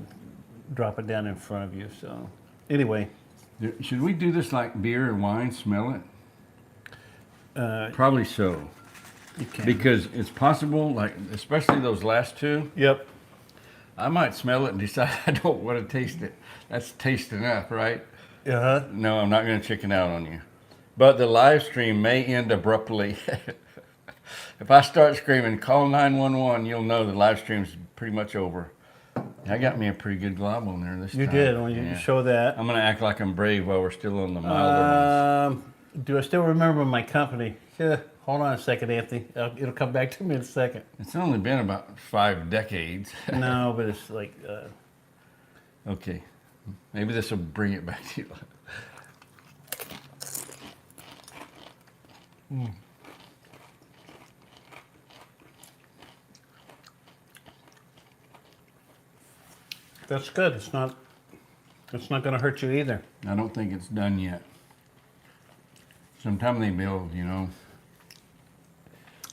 A: drop it down in front of you. So anyway,
B: Should we do this like beer and wine? Smell it? Probably so.
A: you can.
B: Because it's possible, like especially those last two,
A: Yep.
B: I might smell it and decide I don't want to taste it. That's taste enough, right?
A: Uh-huh.
B: No, I'm not going to chicken out on you. But the live stream may end abruptly. If I start screaming, call 911, you'll know the live stream's pretty much over. I got me a pretty good glob on there this
A: You
B: time.
A: did when you
B: Yeah.
A: show that.
B: I'm going to act like I'm brave while we're still on the milder ones.
A: Do I still remember my company? Yeah. Hold on a second, Anthony. It'll come back to me in a second.
B: It's only been about 5 decades.
A: No, but it's like,
B: Okay. Maybe this will bring it back to you.
A: that's good. It's not going to hurt you either.
B: I don't think it's done yet. Sometime they build, you know.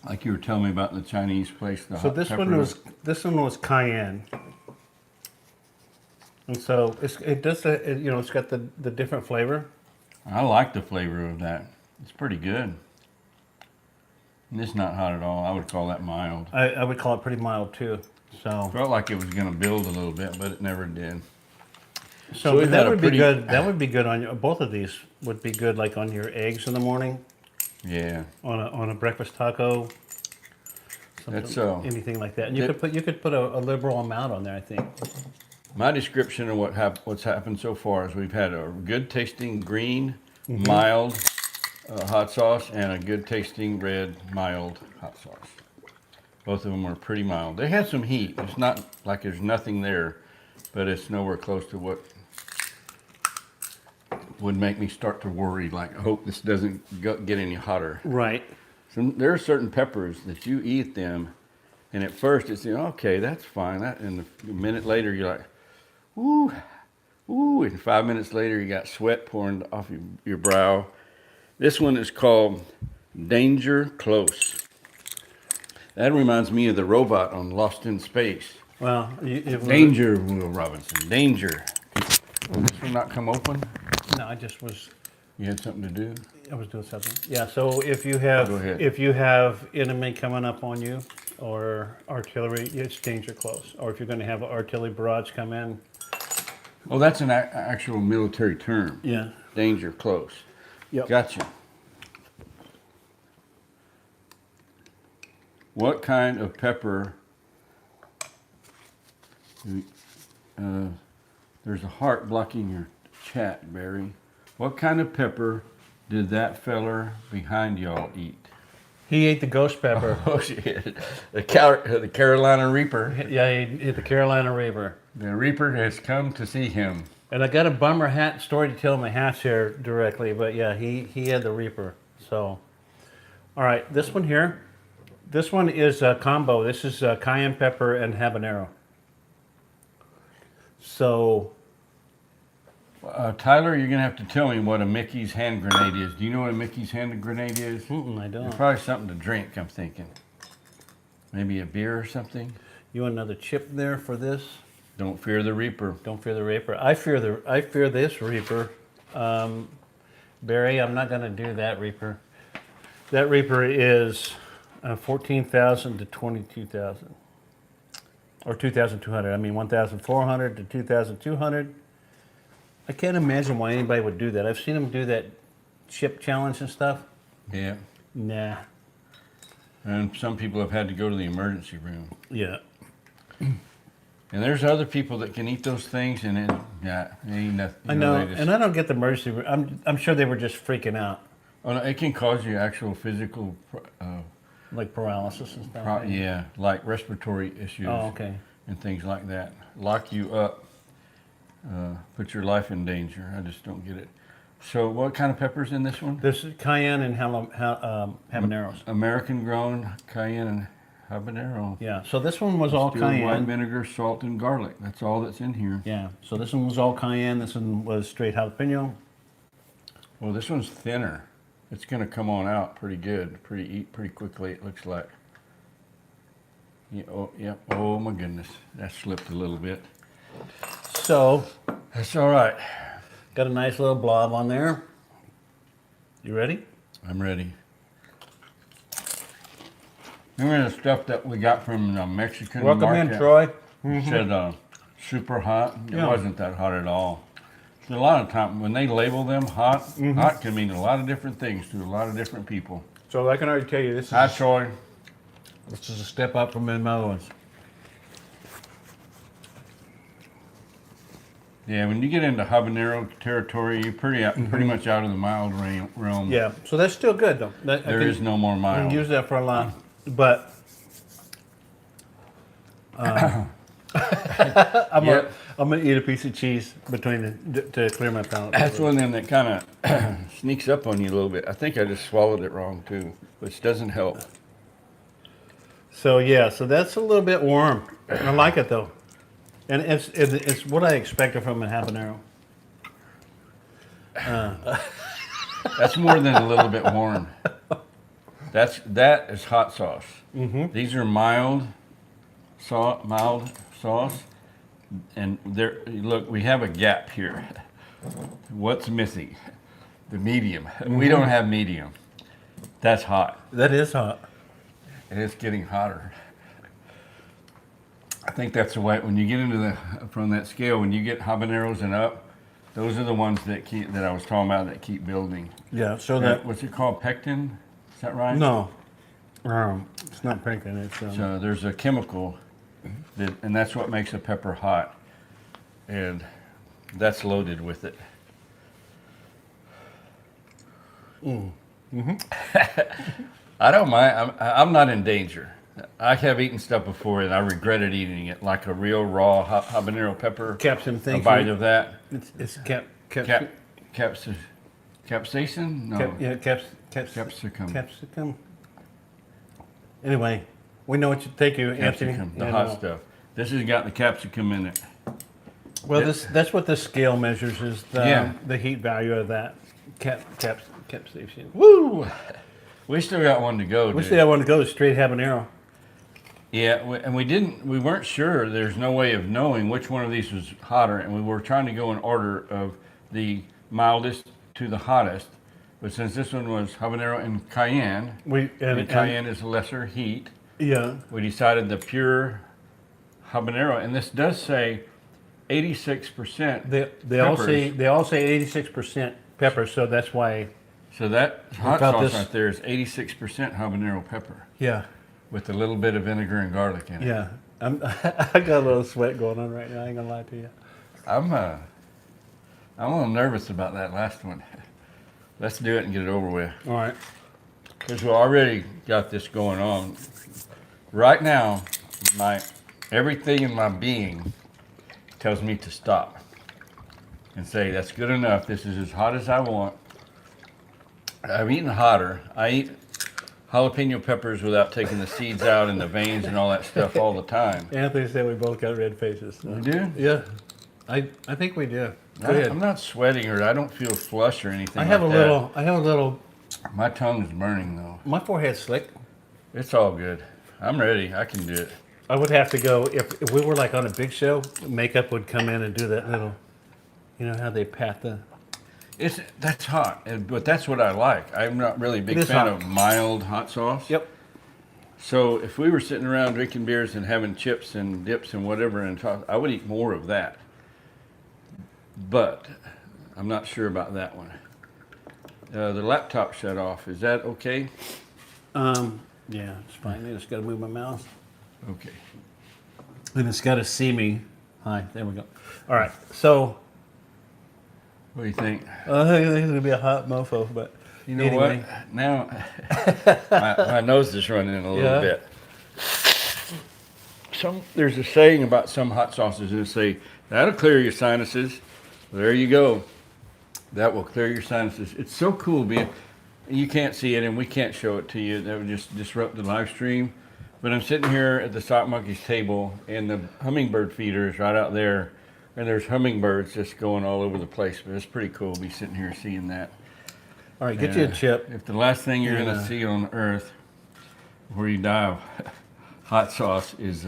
B: Like you were telling me about the Chinese place. The
A: So
B: hot
A: this
B: pepper.
A: one was cayenne, and so it's got the different flavor.
B: I like the flavor of that. It's pretty good. And it's not hot at all. I would call that mild.
A: I would call it pretty mild too. So
B: Felt like it was going to build a little bit, but it never did.
A: So,
B: we've
A: but that
B: had a
A: would
B: pretty-
A: be good. That would be good on your. Both of these would be good, like on your eggs in the morning,
B: Yeah.
A: on a breakfast taco.
B: That's
A: Anything like that. And
B: Did-
A: you could put a liberal amount on there, I think.
B: my description of what's happened so far is we've had a good tasting green,
A: Mm-hmm.
B: mild hot sauce and a good tasting red, mild hot sauce. Both of them were pretty mild. They had some heat. It's not like there's nothing there, but it's nowhere close to what would make me start to worry, like, I hope this doesn't get any hotter.
A: Right.
B: So there are certain peppers that you eat them, and at first it's, okay, that's fine. And a minute later you're like, ooh, ooh, and 5 minutes later you got sweat pouring off your brow. This one is called Danger Close. That reminds me of the robot on Lost in Space.
A: Well, it was,
B: Danger, Will Robinson, danger. Will this one not come open?
A: No, I just was.
B: You had something to do?
A: I was doing something. Yeah. So
B: Go ahead.
A: if you have enemy coming up on you, or artillery, it's danger close. Or if you're going to have artillery barrage come in.
B: Oh, that's an actual military term.
A: Yeah.
B: Danger Close.
A: Yep.
B: Gotcha. What kind of pepper? There's a heart blocking your chat, Barry. What kind of pepper did that feller behind y'all eat?
A: He ate the ghost pepper.
B: Oh shit! The Carolina Reaper.
A: Yeah, he ate the Carolina Reaper.
B: The Reaper has come to see him.
A: And I got a bummer hat story to tell my hats here directly, but yeah, he had the Reaper. So, all right, this one here. This one is a combo. This is cayenne pepper and habanero. So,
B: Tyler, you're gonna have to tell me what a Mickey's hand grenade is. Do you know what a Mickey's hand grenade is?
A: I don't.
B: It's probably something to drink, I'm thinking. Maybe a beer or something.
A: You want another chip there for this?
B: Don't fear the Reaper.
A: Don't fear the Reaper. I fear this Reaper. Barry, I'm not going to do that Reaper. That Reaper is 14,000 to 22,000. Or 2,200. I mean 1,400 to 2,200. I can't imagine why anybody would do that. I've seen them do that chip challenge and stuff.
B: Yeah.
A: Nah.
B: And some people have had to go to the emergency room.
A: Yeah.
B: And there's other people that can eat those things, and it ain't nothing.
A: I know, and I don't get the emergency room. I'm sure they were just freaking out.
B: Oh, no, it can cause you actual physical,
A: Like paralysis and stuff.
B: yeah, like respiratory issues.
A: Oh, okay.
B: And things like that. Lock you up, put your life in danger. I just don't get it. So, what kind of pepper's in this one?
A: This is cayenne and habaneros.
B: American grown cayenne and habanero.
A: Yeah, so this one was all
B: Distilled white
A: cayenne.
B: vinegar, salt, and garlic. That's all that's in here.
A: Yeah, so this one was all cayenne. This one was straight jalapeno.
B: Well, this one's thinner. It's going to come on out pretty good, pretty quickly. It looks like. Yeah. Oh, yeah. Oh my goodness, that slipped a little bit.
A: So,
B: That's all right.
A: got a nice little blob on there. You ready?
B: I'm ready. Remember the stuff that we got from the Mexican
A: Welcome
B: market?
A: in, Troy.
B: It said super hot. It
A: Yeah.
B: wasn't that hot at all. A lot of time when they label them hot, hot can mean a lot of different things to a lot of different people.
A: So I can already tell you this
B: Hi, Troy.
A: this is a step up from the other ones.
B: Yeah, when you get into habanero territory, you're pretty much out of the mild realm.
A: Yeah, so that's still good though.
B: There is no more
A: I
B: mild.
A: can use that for a lot, but I'm gonna eat a piece of cheese to clear my palate.
B: That's one of them that kind of sneaks up on you a little bit. I think I just swallowed it wrong too, which doesn't help.
A: So yeah, so that's a little bit warm. I like it though, and it's what I expected from a habanero.
B: That's more than a little bit warm. That is hot sauce. Mm-hmm. These are mild sauce, and there. Look, we have a gap here. What's missing? The medium. Mm-hmm. We don't have medium. That's hot.
A: That is hot.
B: And it's getting hotter. I think that's the way, when you get into from that scale, when you get habaneros and up, those are the ones that I was talking about that keep building.
A: Yeah. So that
B: What's it called? Pectin? Is that right?
A: no, it's not pectin. It's
B: So there's a chemical, and that's what makes a pepper hot. And that's loaded with it. I don't mind. I'm not in danger. I have eaten stuff before and I regretted eating it, like a real raw habanero pepper.
A: capsicum. Thank
B: A bite
A: you.
B: of that.
A: It's
B: Capsaicin? No. Capsicum.
A: Capsicum. Anyway, we know what you. Thank you, Anthony.
B: Capsicum, the
A: And,
B: hot stuff. This has got the capsicum in it.
A: Well, that's what the scale measures is
B: Yeah.
A: the heat value of that capsaicin.
B: Woo! We still got one to go,
A: We
B: dude.
A: still want to go straight habanero.
B: Yeah, and we weren't sure. There's no way of knowing which one of these was hotter, and we were trying to go in order of the mildest to the hottest. But since this one was habanero and cayenne, and cayenne is lesser heat,
A: yeah.
B: we decided the pure habanero, and this does say 86%.
A: They all say 86% pepper, so that's why.
B: So that hot
A: About
B: sauce
A: this-
B: right there is 86% habanero pepper
A: Yeah.
B: with a little bit of vinegar and garlic in it.
A: Yeah. I got a little sweat going on right now. I ain't gonna lie to you.
B: I'm a little nervous about that last one. Let's do it and get it over with.
A: All right.
B: Because we already got this going on. Right now, everything in my being tells me to stop and say, that's good enough. This is as hot as I want. I've eaten hotter. I eat jalapeno peppers without taking the seeds out and the veins and all that stuff all the time.
A: Anthony said we both got red faces.
B: You do?
A: Yeah. I think we do. Go ahead.
B: I'm not sweating or I don't feel flush or anything
A: I have
B: like
A: a
B: that.
A: little.
B: My tongue is burning though.
A: My forehead's slick.
B: It's all good. I'm ready. I can do it.
A: I would have to go if we were like on a big show. Makeup would come in and do that little. You know how they pat the.
B: That's hot, but that's what I like. I'm not really a big
A: It is
B: fan
A: hot.
B: of mild hot sauce.
A: Yep.
B: So if we were sitting around drinking beers and having chips and dips and whatever, I would eat more of that. But I'm not sure about that one. The laptop shut off. Is that okay?
A: Yeah, it's fine. I just got to move my mouse.
B: Okay.
A: And it's got to see me. Hi, there we go. All right, so
B: What do you think?
A: I think it's gonna be a hot mofo, but
B: You know
A: anyway.
B: what? Now my nose is running a little
A: Yeah.
B: bit. There's a saying about some hot sauces that say that'll clear your sinuses. There you go. That will clear your sinuses. It's so cool being. You can't see it and we can't show it to you. That would just disrupt the live stream. But I'm sitting here at the Sock Monkeys table and the hummingbird feeder is right out there. And there's hummingbirds just going all over the place. But it's pretty cool to be sitting here seeing that.
A: All right, get you a chip.
B: If the last thing you're going
A: Yeah.
B: to see on earth before you die of hot sauce is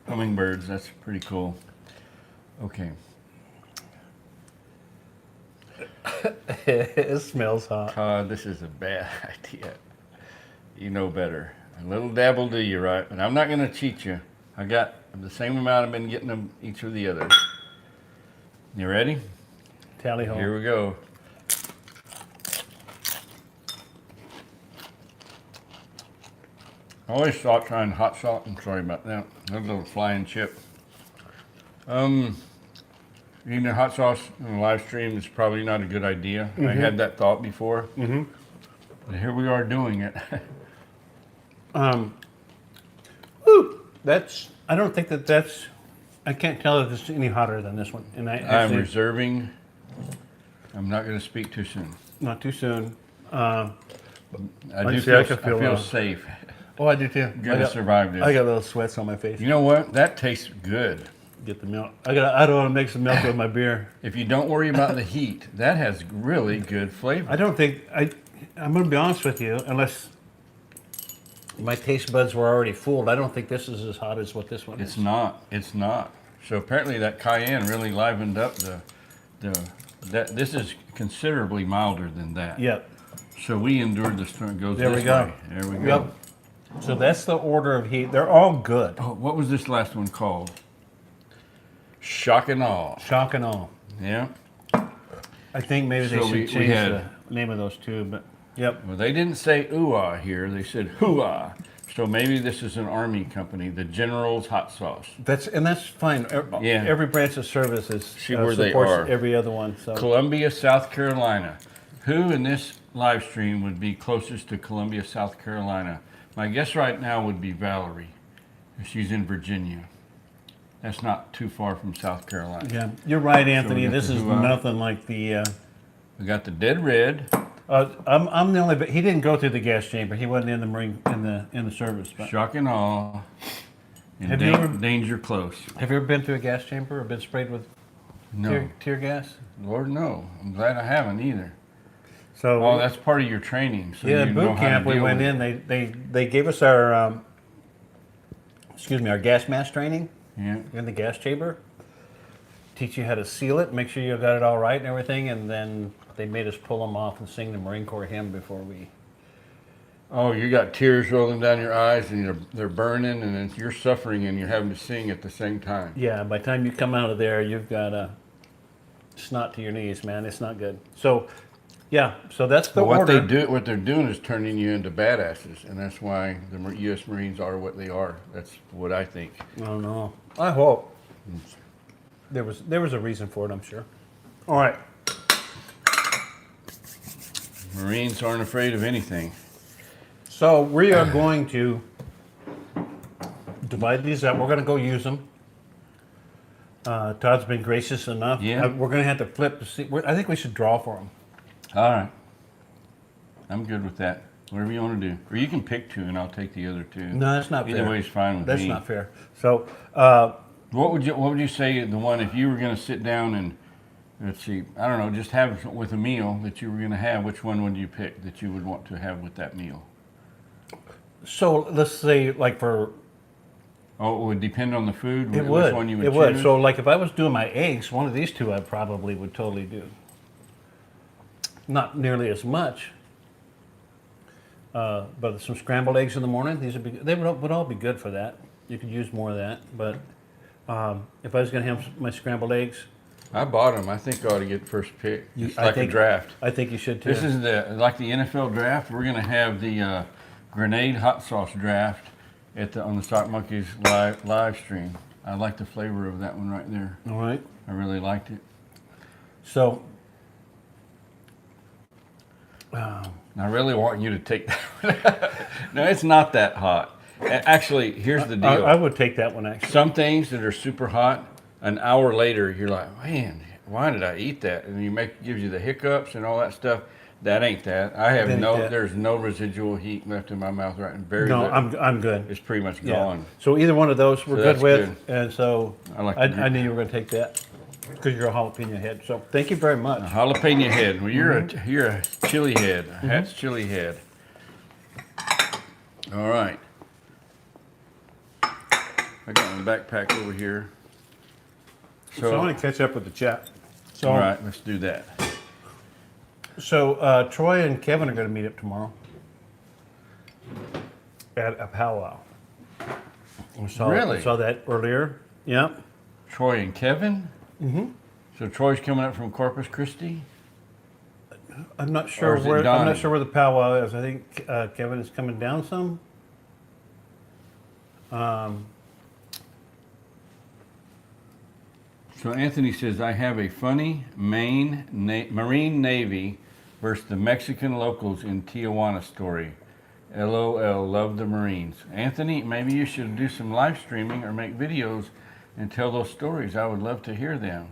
B: hummingbirds, that's pretty cool. Okay.
A: It smells hot.
B: Todd, this is a bad idea. You know better. A little dab will do you right, but I'm not going to cheat you. I got the same amount I've been getting of each of the others. You ready?
A: Tally ho.
B: Here we go. I always thought trying hot sauce. I'm sorry about that. That little flying chip. Eating a hot sauce on a live stream is probably not a good idea. I had that thought before. But here we are doing it.
A: That's. I don't think that's. I can't tell if it's any hotter than this one. And I
B: I'm
A: actually,
B: reserving. I'm not going to speak too soon.
A: not too soon.
B: I
A: I
B: do
A: see, I
B: feel,
A: can feel,
B: I feel
A: uh,
B: safe.
A: Oh, I do too.
B: I'm going to survive this.
A: I got little sweats on my face.
B: You know what? That tastes good.
A: Get the milk. I don't want to make some milk with my beer.
B: If you don't worry about the heat, that has really good flavor.
A: I don't think I'm going to be honest with you, unless my taste buds were already fooled. I don't think this is as hot as what this one
B: It's
A: is.
B: not. It's not. So apparently that cayenne really livened up this is considerably milder than that.
A: Yep.
B: So we endured the storm. It goes
A: There
B: this
A: we go.
B: way. There we go.
A: Yep. So that's the order of heat. They're all good.
B: Oh, what was this last one called? Shock and awe.
A: Shock and awe.
B: Yeah.
A: I think maybe they
B: So
A: should
B: we
A: change
B: had-
A: the name of those two, but yep.
B: Well, they didn't say ooh-ah here. They said hoo-ah. So maybe this is an army company, the General's Hot Sauce.
A: That's fine.
B: Yeah.
A: Every branch of service is
B: See where they
A: supports
B: are.
A: every other one. So
B: Columbia, South Carolina. Who in this live stream would be closest to Columbia, South Carolina? My guess right now would be Valerie. She's in Virginia. That's not too far from South Carolina.
A: yeah, you're right, Anthony.
B: got
A: This
B: the
A: is
B: hoo-ah.
A: nothing like the.
B: We got the Dead Red.
A: I'm the only. But he didn't go through the gas chamber. He wasn't in the Marine in the service. But
B: Shock and awe. And
A: Have you ever-
B: danger close.
A: have you ever been through a gas chamber or been sprayed with
B: No.
A: tear gas?
B: Lord, no. I'm glad I haven't either.
A: So
B: Well, that's part of your training. So
A: yeah,
B: you know
A: boot
B: how to
A: camp. We
B: deal
A: went
B: with
A: in. They gave us our our gas mask training
B: it. Yeah.
A: in the gas chamber. Teach you how to seal it, make sure you got it all right and everything, and then they made us pull them off and sing the Marine Corps hymn before we.
B: Oh, you got tears rolling down your eyes and they're burning and then you're suffering and you're having to sing at the same time.
A: Yeah, by the time you come out of there, you've got snot to your knees, man. It's not good. So, yeah, so that's the
B: But
A: order.
B: what they're doing is turning you into badasses, and that's why the U.S. Marines are what they are. That's what I think.
A: I don't know. I hope there was a reason for it. I'm sure. All right.
B: Marines aren't afraid of anything.
A: So we are going to divide these up. We're going to go use them. Todd's been gracious enough.
B: Yeah.
A: We're going to have to flip to see. I think we should draw for them.
B: All right. I'm good with that. Whatever you want to do. Or you can pick two and I'll take the other two.
A: No, that's not fair.
B: Either way is fine with
A: That's
B: me.
A: not fair. So
B: What would you say the one if you were going to sit down and let's see, I don't know, just have with a meal that you were going to have, which one would you pick that you would want to have with that meal?
A: let's say like for
B: Oh, it would depend on the food.
A: it
B: which
A: would
B: one you would
A: it
B: choose?
A: would. So like if I was doing my eggs, one of these two I probably would totally do. Not nearly as much. But some scrambled eggs in the morning, they would all be good for that. You could use more of that. But if I was going to have my scrambled eggs,
B: I bought them. I think I ought to get first pick. It's
A: I
B: like
A: think-
B: a draft.
A: I think you should too.
B: This is like the NFL draft. We're going to have the grenade hot sauce draft on the Stock Monkeys live stream. I like the flavor of that one right there.
A: All right.
B: I really liked it.
A: So
B: I really want you to take that one. No, it's not that hot. Actually, here's the deal.
A: I would take that one actually.
B: Some things that are super hot, an hour later, you're like, man, why did I eat that? And gives you the hiccups and all that stuff. That ain't that. I have
A: That ain't that.
B: there's no residual heat left in my mouth right and very
A: No,
B: little.
A: I'm good.
B: It's pretty much
A: Yeah.
B: gone.
A: So either one of those we're
B: So
A: good
B: that's
A: with, and so
B: I like
A: I
B: the-
A: knew you were going to take that because you're a jalapeno head. So thank you very much.
B: Jalapeno head. Well, you're
A: Mm-hmm.
B: you're a chili head. That's chili head. All right. I got my backpack over here.
A: So I want to catch up with the chat. So,
B: all right, let's do that.
A: So Troy and Kevin are going to meet up tomorrow at a powwow. We
B: Really?
A: saw that earlier. Yeah.
B: Troy and Kevin. Mm-hmm. So Troy's coming up from Corpus Christi.
A: I'm not sure
B: is it
A: where. I'm
B: Donnie?
A: not sure where the powwow is. I think Kevin is coming down some.
B: So Anthony says, I have a funny Marine Navy versus the Mexican locals in Tijuana story. LOL, love the Marines. Anthony, maybe you should do some live streaming or make videos and tell those stories. I would love to hear them.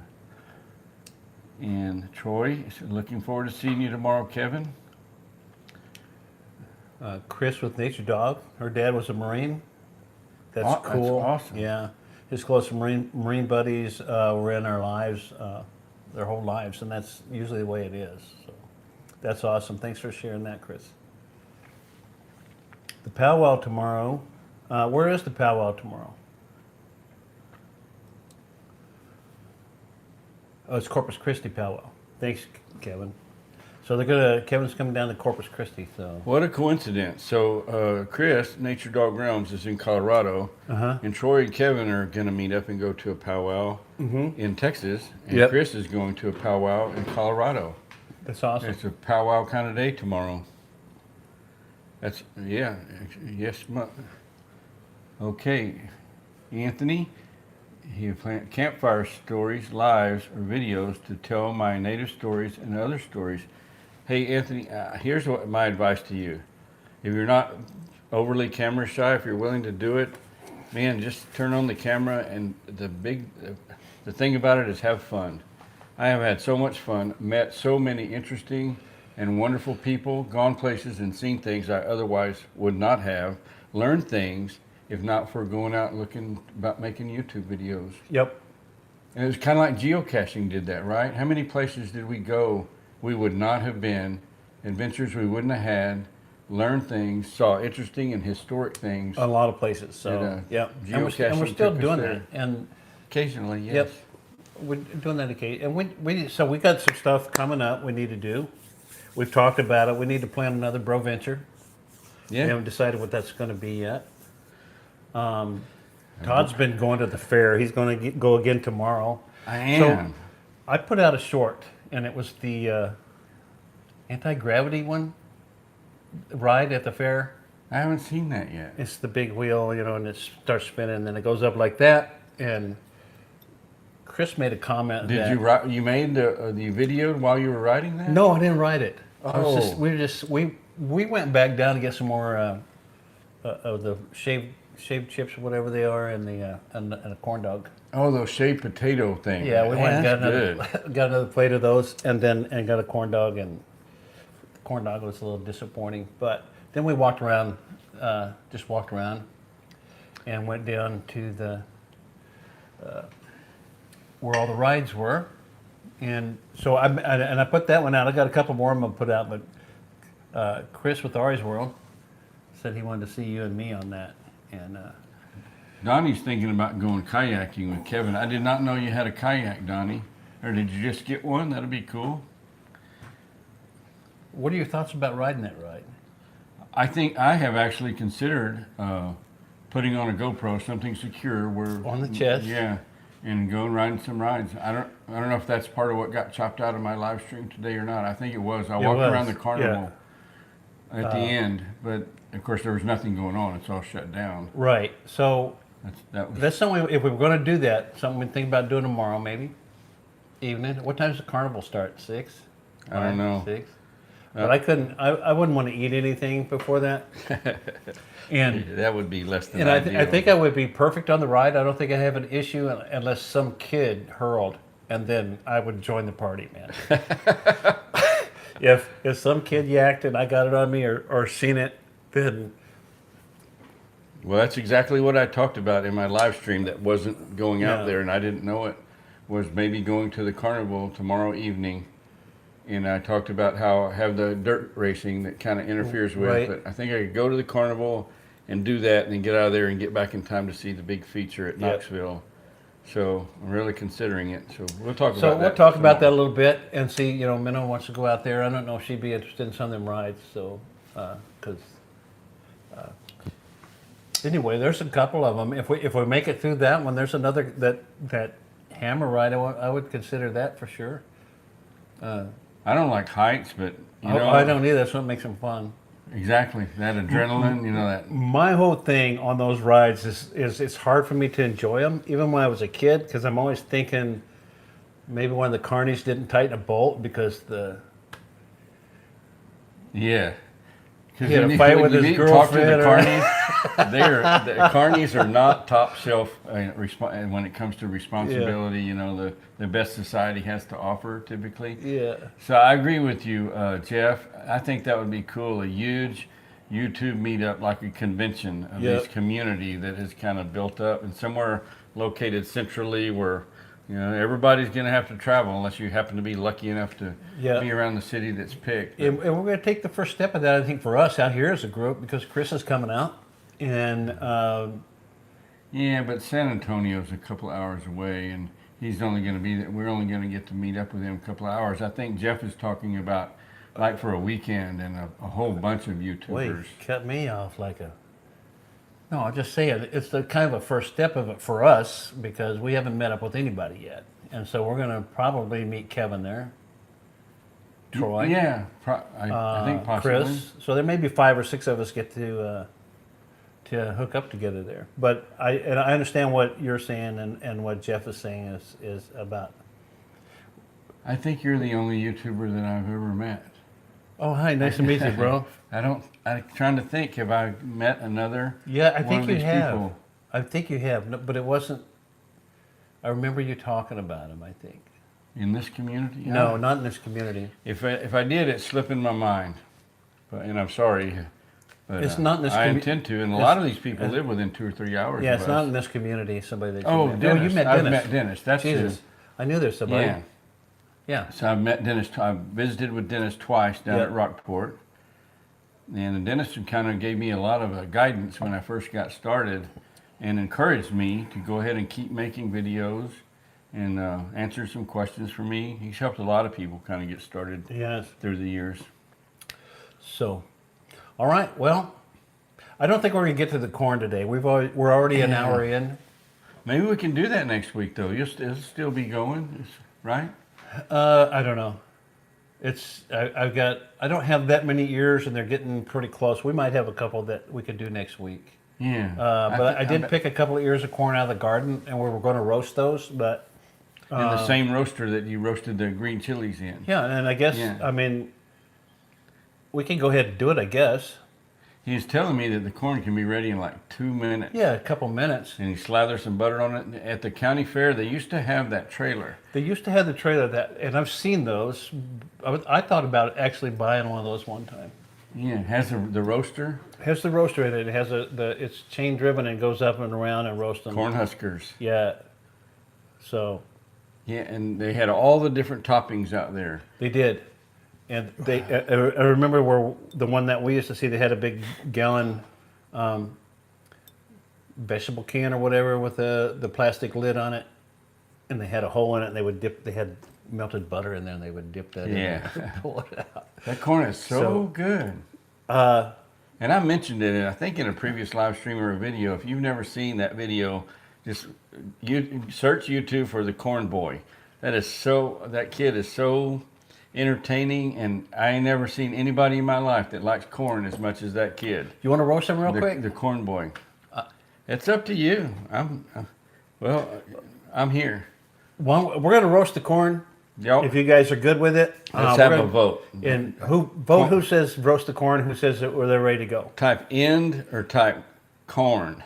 B: And Troy, looking forward to seeing you tomorrow, Kevin.
A: Chris with Nature Dog. Her dad was a Marine. That's
B: Oh, that's
A: cool.
B: awesome.
A: Yeah, his close Marine buddies were in our lives, their whole lives, and that's usually the way it is. So that's awesome. Thanks for sharing that, Chris. The powwow tomorrow. Where is the powwow tomorrow? Oh, it's Corpus Christi powwow. Thanks, Kevin. So Kevin's coming down to Corpus Christi. So
B: What a coincidence. So Chris, Nature Dog Realms, is in Colorado, and Troy and Kevin are going to meet up and go to a powwow in Texas, and
A: Yep.
B: Chris is going to a powwow in Colorado.
A: that's awesome.
B: It's a powwow kind of day tomorrow. That's, yeah, yes. Okay, Anthony, he planned campfire stories, lives, or videos to tell my native stories and other stories. Hey, Anthony, here's what my advice to you. If you're not overly camera shy, if you're willing to do it, man, just turn on the camera, and the thing about it is have fun. I have had so much fun, met so many interesting and wonderful people, gone places and seen things I otherwise would not have, learned things if not for going out and looking about making YouTube videos.
A: Yep.
B: And it was kind of like geocaching did that, right? How many places did we go we would not have been, adventures we wouldn't have had, learned things, saw interesting and historic things.
A: A lot of places. So
B: Yep.
A: and we're still
B: took us
A: doing
B: there.
A: that. And
B: Occasionally, yes.
A: yep, we're doing that occasionally. And we got some stuff coming up we need to do. We've talked about it. We need to plan another bro venture.
B: Yeah.
A: We haven't decided what that's going to be yet. Todd's been going to the fair. He's going to go again tomorrow.
B: I am.
A: So I put out a short, and it was the anti-gravity one ride at the fair.
B: I haven't seen that yet.
A: It's the big wheel, and it starts spinning, and then it goes up like that. And Chris made a comment.
B: Did you write? You made the video while you were writing that?
A: No, I didn't write it.
B: Oh.
A: We went back down to get some more of the shaved chips or whatever they are, and a corn dog.
B: Oh, those shaved potato things.
A: Yeah, we went and got
B: good.
A: got another plate of those, and got a corn dog, and the corn dog was a little disappointing. But then we walked around, and went down to the where all the rides were, and so I put that one out. I got a couple more I'm gonna put out, but Chris with Ari's World said he wanted to see you and me on that, and.
B: Donnie's thinking about going kayaking with Kevin. I did not know you had a kayak, Donnie. Or did you just get one? That'd be cool.
A: What are your thoughts about riding that ride?
B: I think I have actually considered putting on a GoPro, something secure, where
A: On the chest?
B: Yeah, and going riding some rides. I don't know if that's part of what got chopped out of my live stream today or not. I think it was. I walked around the carnival at the end, but of course there was nothing going on. It's all shut down.
A: Right. So
B: That was
A: that's something. If we were going to do that, something we think about doing tomorrow, maybe evening. What time does the carnival start? 6.
B: I don't know.
A: 6. But I couldn't. I wouldn't want to eat anything before that. And
B: that would be less than
A: and
B: ideal.
A: I think I would be perfect on the ride. I don't think I have an issue unless some kid hurled, and then I would join the party, man. if some kid yacked and I got it on me or seen it, then.
B: Well, that's exactly what I talked about in my live stream that wasn't going out
A: Yeah.
B: there, and I didn't know it, was maybe going to the carnival tomorrow evening. And I talked about how I have the dirt racing that kind of interferes with,
A: Right.
B: but I think I could go to the carnival and do that and then get out of there and get back in time to see the big feature at
A: Yep.
B: Knoxville. So I'm really considering it. So we'll talk about
A: So
B: that.
A: we'll talk about that a
B: tomorrow.
A: little bit and see. Minnow wants to go out there. I don't know if she'd be interested in some of them rides. So, because anyway, there's a couple of them. If we make it through that one, there's another that hammer ride. I would consider that for sure.
B: I don't like heights, but
A: I don't either. That's what makes them fun.
B: Exactly. That adrenaline, that.
A: My whole thing on those rides is it's hard for me to enjoy them, even when I was a kid, because I'm always thinking maybe one of the carnies didn't tighten a bolt because
B: Yeah. Because
A: He had a fight with his
B: talk to the
A: girlfriend or-
B: carnies, the carnies are not top shelf when it comes to responsibility. The best society has to offer typically.
A: Yeah.
B: So I agree with you, Jeff. I think that would be cool. A huge YouTube meetup, like a convention of
A: Yep.
B: this community that has kind of built up, and somewhere located centrally where everybody's going to have to travel unless you happen to be lucky enough to
A: Yeah.
B: be around the city that's picked.
A: And we're going to take the first step of that, I think, for us out here as a group, because Chris is coming out. And
B: Yeah, but San Antonio's a couple of hours away, and he's only going to be there. We're only going to get to meet up with him a couple of hours. I think Jeff is talking about like for a weekend and a whole bunch of
A: Wait,
B: YouTubers.
A: cut me off like a. No, I'm just saying it's the kind of a first step of it for us because we haven't met up with anybody yet, and so we're gonna probably meet Kevin there. Troy.
B: Yeah, I think possibly.
A: Chris. So there may be 5 or 6 of us get to hook up together there. But I understand what you're saying and what Jeff is saying is about.
B: I think you're the only YouTuber that I've ever met.
A: Oh, hi, nice to meet you, bro.
B: I'm trying to think, have I met another?
A: Yeah, I
B: one
A: think
B: of
A: you
B: these
A: have.
B: people?
A: I think you have, no, but it wasn't. I remember you talking about him. I think.
B: In this community?
A: No, not in this community.
B: If I did, it slipped in my mind, and I'm sorry. But,
A: It's not in this
B: I
A: commu-
B: intend to, and a lot of these people live within 2 or 3 hours.
A: Yeah,
B: of
A: it's not
B: us.
A: in this community. Somebody that you
B: Oh,
A: met.
B: Dennis.
A: Oh, you met
B: I've
A: Dennis.
B: met Dennis. That's
A: Jesus, I knew there's somebody.
B: Yeah.
A: Yeah.
B: So I've met Dennis. I visited with Dennis twice down
A: Yeah.
B: at Rockport, and Dennis kind of gave me a lot of guidance when I first got started, and encouraged me to go ahead and keep making videos and answer some questions for me. He's helped a lot of people kind of get started
A: Yes.
B: through the years.
A: So, all right. Well, I don't think we're gonna get to the corn today. We're already an hour in.
B: Maybe we can do that next week, though. It'll still be going, right?
A: I don't know. I don't have that many ears, and they're getting pretty close. We might have a couple that we could do next week.
B: Yeah.
A: But I did pick a couple of ears of corn out of the garden, and we were going to roast those. But
B: in the same roaster that you roasted the green chilies in.
A: yeah, and I guess
B: Yeah.
A: I mean we can go ahead and do it. I guess.
B: He was telling me that the corn can be ready in like 2 minutes.
A: Yeah, a couple minutes.
B: And he slathers some butter on it. At the county fair, they used to have that trailer.
A: They used to have the trailer that, and I've seen those. I thought about actually buying one of those one time.
B: Yeah, it has the roaster.
A: It has the roaster in it. It has it's chain driven and goes up and around and roasts them.
B: Corn huskers.
A: Yeah. So
B: Yeah, and they had all the different toppings out there.
A: they did, and I remember where the one that we used to see. They had a big gallon vegetable can or whatever with the plastic lid on it, and they had a hole in it. And they would dip. They had melted butter in there, and they would dip that in there and pull it out.
B: That corn is so good. And I mentioned it, I think, in a previous live stream or a video. If you've never seen that video, just search YouTube for the Corn Boy. That kid is so entertaining, and I ain't never seen anybody in my life that likes corn as much as that kid.
A: You want to roast them real quick?
B: The Corn Boy. It's up to you. I'm here.
A: Well, we're going to roast the corn.
B: Yep.
A: If you guys are good with it,
B: Let's have a vote.
A: And who says roast the corn? Who says that they're ready to go?
B: Type end or type corn.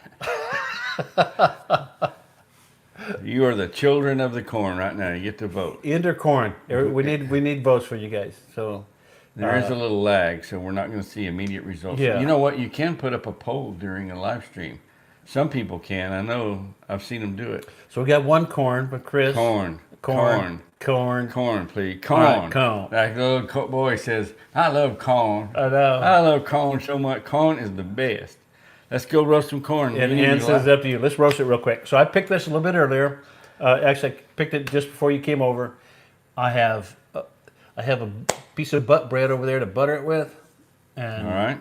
B: You are the children of the corn right now. You get to vote.
A: End or corn? We need votes for you guys. So
B: There is a little lag, so we're not going to see immediate results.
A: Yeah.
B: You know what? You can put up a poll during a live stream. Some people can. I know. I've seen them do it.
A: So we got one corn, but Chris.
B: Corn,
A: Corn.
B: please.
A: All
B: Corn.
A: right, corn.
B: Like the little boy says, I love corn.
A: I know.
B: I love corn so much. Corn is the best. Let's go roast some corn.
A: And Ann says it's up to you. Let's roast it real quick. So I picked this a little bit earlier. Actually, I picked it just before you came over. I have a piece of butt bread over there to butter it with. And
B: All right.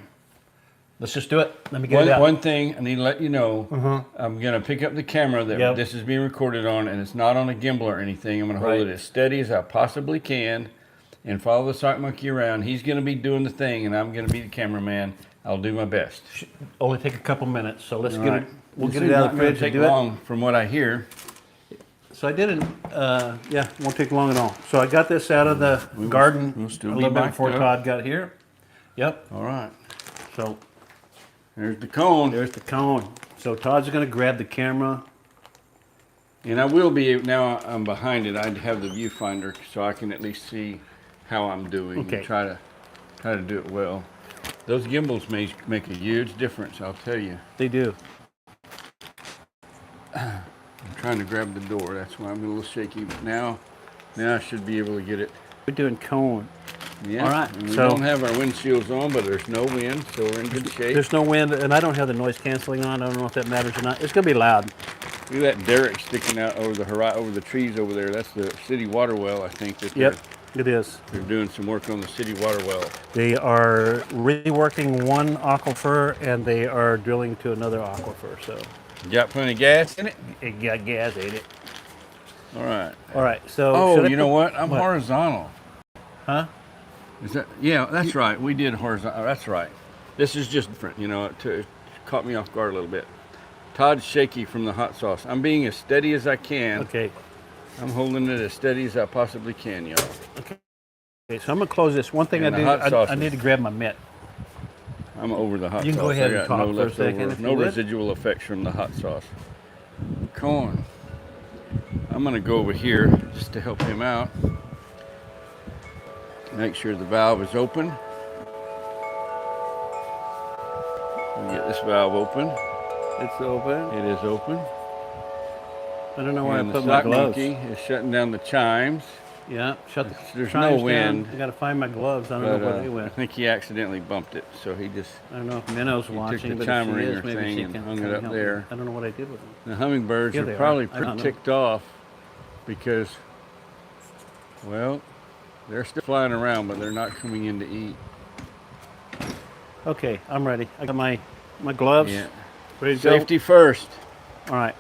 A: let's just do it. Let me get it out.
B: One thing I need to let you know, I'm going to pick up the camera that
A: Yep.
B: this is being recorded on, and it's not on a gimbal or anything. I'm going to hold
A: Right.
B: it as steady as I possibly can and follow the sock monkey around. He's going to be doing the thing, and I'm going to be the cameraman. I'll do my best.
A: Only take a couple minutes. So let's
B: All
A: get
B: right.
A: it. We'll
B: This
A: get
B: is
A: it out
B: not
A: of the
B: gonna
A: fridge
B: take
A: and do
B: long from what I hear.
A: it. So I did it. Yeah, won't take long at all. So I got this out of the garden
B: we'll still
A: a
B: be
A: little bit
B: back
A: before
B: up.
A: Todd got here. Yep.
B: All right.
A: So
B: There's the cone.
A: there's the cone. So Todd's going to grab the camera.
B: And I will be, now I'm behind it, I'd have the viewfinder so I can at least see how I'm doing.
A: Okay.
B: And try to do it well. Those gimbals make a huge difference, I'll tell you.
A: They do.
B: I'm trying to grab the door, that's why I'm a little shaky, but now I should be able to get it.
A: We're doing cone.
B: Yeah.
A: All right,
B: And we
A: so-
B: don't have our windshields on, but there's no wind, so we're in good shape.
A: There's no wind, and I don't have the noise canceling on. I don't know if that matters or not. It's going to be loud.
B: Look at that derrick sticking out over the trees over there. That's the city water well, I think.
A: Yep. It is.
B: They're doing some work on the city water well.
A: They are reworking one aquifer and they are drilling to another aquifer. So
B: You got plenty of gas in it?
A: it got gas, ain't it?
B: All right.
A: All right. So
B: Oh,
A: should I
B: you know
A: put-
B: what? I'm horizontal.
A: Huh?
B: Is that? Yeah, that's right. We did horizontal. That's right. This is just different. You know, it caught me off guard a little bit. Todd's shaky from the hot sauce. I'm being as steady as I can.
A: Okay.
B: I'm holding it as steady as I possibly can, y'all.
A: Okay. So I'm gonna close this. One thing
B: And the
A: I
B: hot
A: did,
B: sauce
A: I need
B: is-
A: to grab my mitt.
B: I'm over the hot
A: You
B: sauce.
A: can go ahead
B: I
A: and
B: got
A: talk
B: no
A: for a
B: leftover,
A: second if
B: no
A: you would.
B: residual effects from the hot sauce. Corn. I'm gonna go over here just to help him out. Make sure the valve is open. We'll get this valve open.
A: It's open.
B: It is open.
A: I don't know where
B: And
A: I
B: the
A: put my
B: sock
A: gloves.
B: monkey is shutting down the chimes.
A: Yeah. Shut the
B: There's no
A: chimes
B: wind.
A: down. I gotta find my gloves. I don't
B: But
A: know where they
B: I
A: went.
B: think he accidentally bumped it, so he just.
A: I don't know if Minnow's watching,
B: the
A: but
B: chime
A: if she
B: ringer
A: is, maybe
B: thing
A: she
B: and
A: can
B: hung it
A: come
B: up
A: help me.
B: there.
A: I don't know what I did with them.
B: The hummingbirds
A: Here
B: are
A: they are.
B: probably
A: I
B: pretty
A: don't know.
B: ticked off because, well, they're still flying around, but they're not coming in to eat.
A: Okay, I'm ready. I got my gloves.
B: Yeah.
A: Ready to
B: Safety first.
A: go? All right.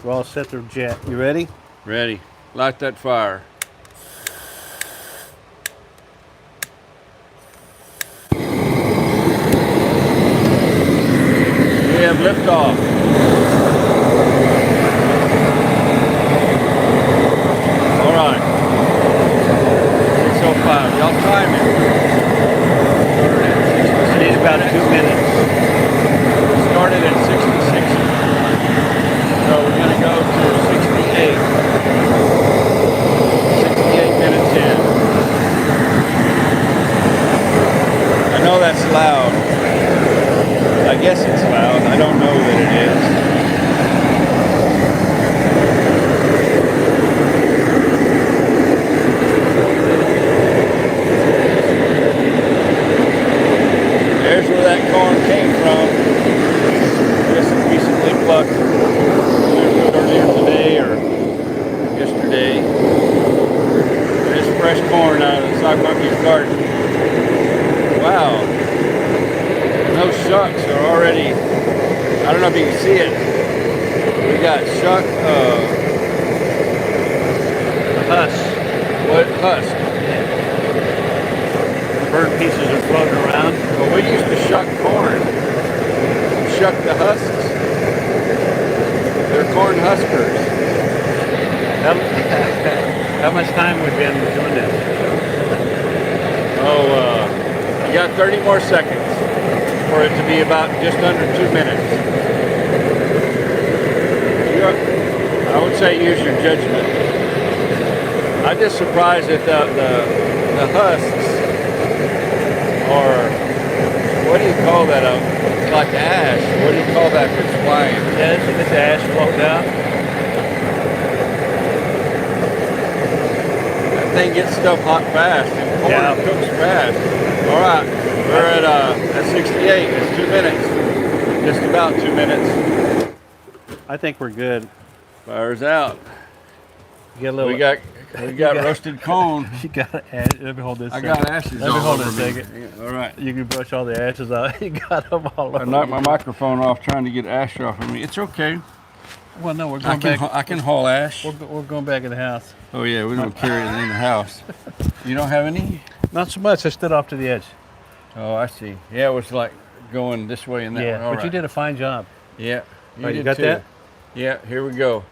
A: We're all set to jet. You ready?
B: Ready. Light that fire. We have liftoff. All right. 6:05. Y'all time it.
A: I need about 2 minutes.
B: We started at 66. So we're going to go to 68. 68 minutes in. I know that's loud. I guess it's loud. I don't know that it is. There's where that corn came from. Just recently plucked earlier today or yesterday. There's fresh corn out of the sock monkey's garden. Wow. Those shucks are already, I don't know if you can see it. We got shuck,
A: Husk.
B: what, husk.
A: Bird pieces are floating around.
B: Well, we used to shuck corn. Shuck the husks. They're corn huskers.
A: How much time we've been doing this?
B: Oh, you got 30 more seconds for it to be about just under 2 minutes. I would say use your judgment. I'm just surprised that the husks, or what do you call that? It's like ash. What do you call that that's flying?
A: Yeah, this ash floating out.
B: That thing gets stuff hot fast and corn
A: Yeah.
B: cooks fast. All right, we're at 68. It's 2 minutes. Just about 2 minutes.
A: I think we're good.
B: Fire's out.
A: You get a little.
B: We got roasted cone.
A: You got ash. Let me hold this.
B: I
A: second.
B: got ashes
A: Let me
B: all
A: hold
B: over
A: it a
B: me.
A: second.
B: Yeah, all right.
A: You can brush all the ashes out. You got them all over.
B: I knocked my microphone off trying to get ash off of me. It's okay.
A: Well, no, we're
B: I
A: going
B: can
A: back.
B: I can haul ash.
A: We're going back in the house.
B: Oh yeah, we don't carry it in the house. You don't have any?
A: Not so much. I stood off to the edge.
B: Oh, I see. Yeah, it was like going this way and that
A: Yeah,
B: way. All
A: but you
B: right.
A: did a fine job.
B: Yeah,
A: Right, you
B: did
A: got
B: too.
A: that?
B: Yeah, here we go.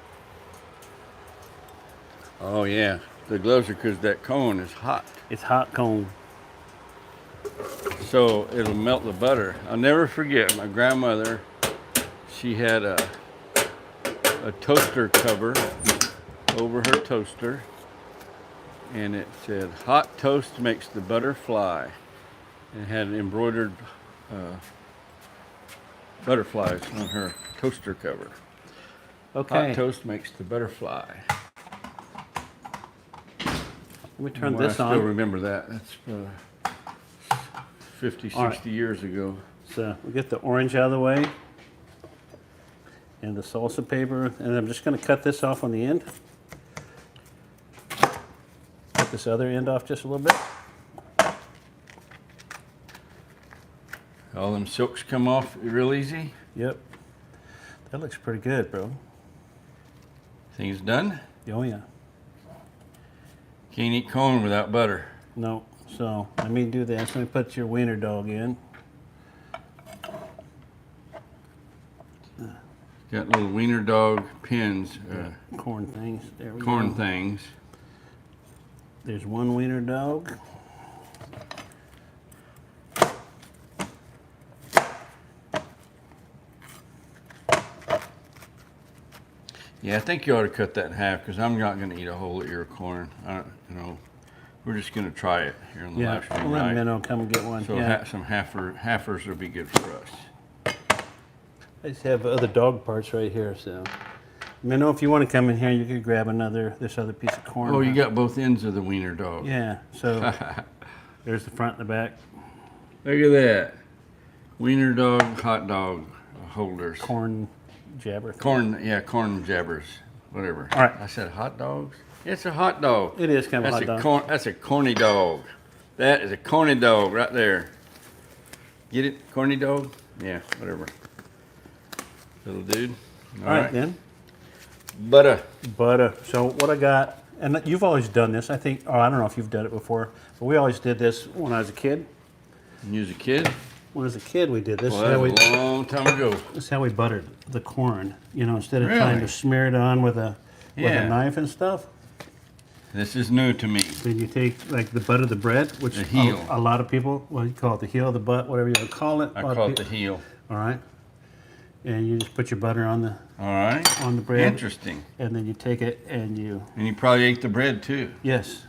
B: Oh yeah, the gloves are because that cone is hot.
A: It's hot cone.
B: So it'll melt the butter. I'll never forget my grandmother. She had a toaster cover over her toaster, and it said "Hot toast makes the butter fly." And it had embroidered butterflies on her toaster cover.
A: Okay.
B: Hot toast makes the butter fly.
A: Let me turn
B: Well,
A: this
B: I still
A: on.
B: remember that. That's 50, 60
A: All right.
B: years ago.
A: So we get the orange out of the way. And the salsa paper. And I'm just going to cut this off on the end. cut this other end off just a little bit.
B: All them silks come off real easy.
A: Yep. That looks pretty good, bro.
B: Things done.
A: Oh, yeah.
B: Can't eat corn without butter.
A: No. So let me do this. Let me put your wiener dog in.
B: Got little wiener dog pins,
A: Corn things. There we
B: corn
A: go.
B: things.
A: There's one wiener dog.
B: Yeah, I think you ought to cut that in half because I'm not going to eat a whole ear of corn. You know, we're just going to try it here on the live stream,
A: We'll let
B: right?
A: Minnow come and get one.
B: So
A: Yeah.
B: some halfers will be good for us.
A: I just have other dog parts right here, so. Minnow, if you want to come in here, you could grab this other piece of corn.
B: Oh, you got both ends of the wiener dog.
A: Yeah, so there's the front and the back.
B: Look at that. Wiener dog, hot dog holders.
A: Corn jabber.
B: Corn jabbers, whatever.
A: All right.
B: I said hot dogs? It's a hot dog.
A: It is kind of a hot dog.
B: That's a corny dog. That is a corny dog right there. Get it? Corny dog? Yeah, whatever. Little dude.
A: All right, then.
B: Butter.
A: So what I got, and you've always done this, I think, I don't know if you've done it before, but we always did this when I was a kid.
B: When you was a kid?
A: When I was a kid, we did this.
B: Well, that was a long time ago.
A: This is how we buttered the corn, instead of
B: Really?
A: trying to smear it on with a knife and stuff.
B: This is new to me.
A: Then you take like the butt of the bread, which
B: The heel.
A: a lot of people, you call it the heel, the butt, whatever you want to call it.
B: I call it the heel.
A: All right. And you just put your butter on the
B: All right.
A: on the bread.
B: Interesting.
A: And then you take it and you.
B: And you probably ate the bread too.
A: Yes.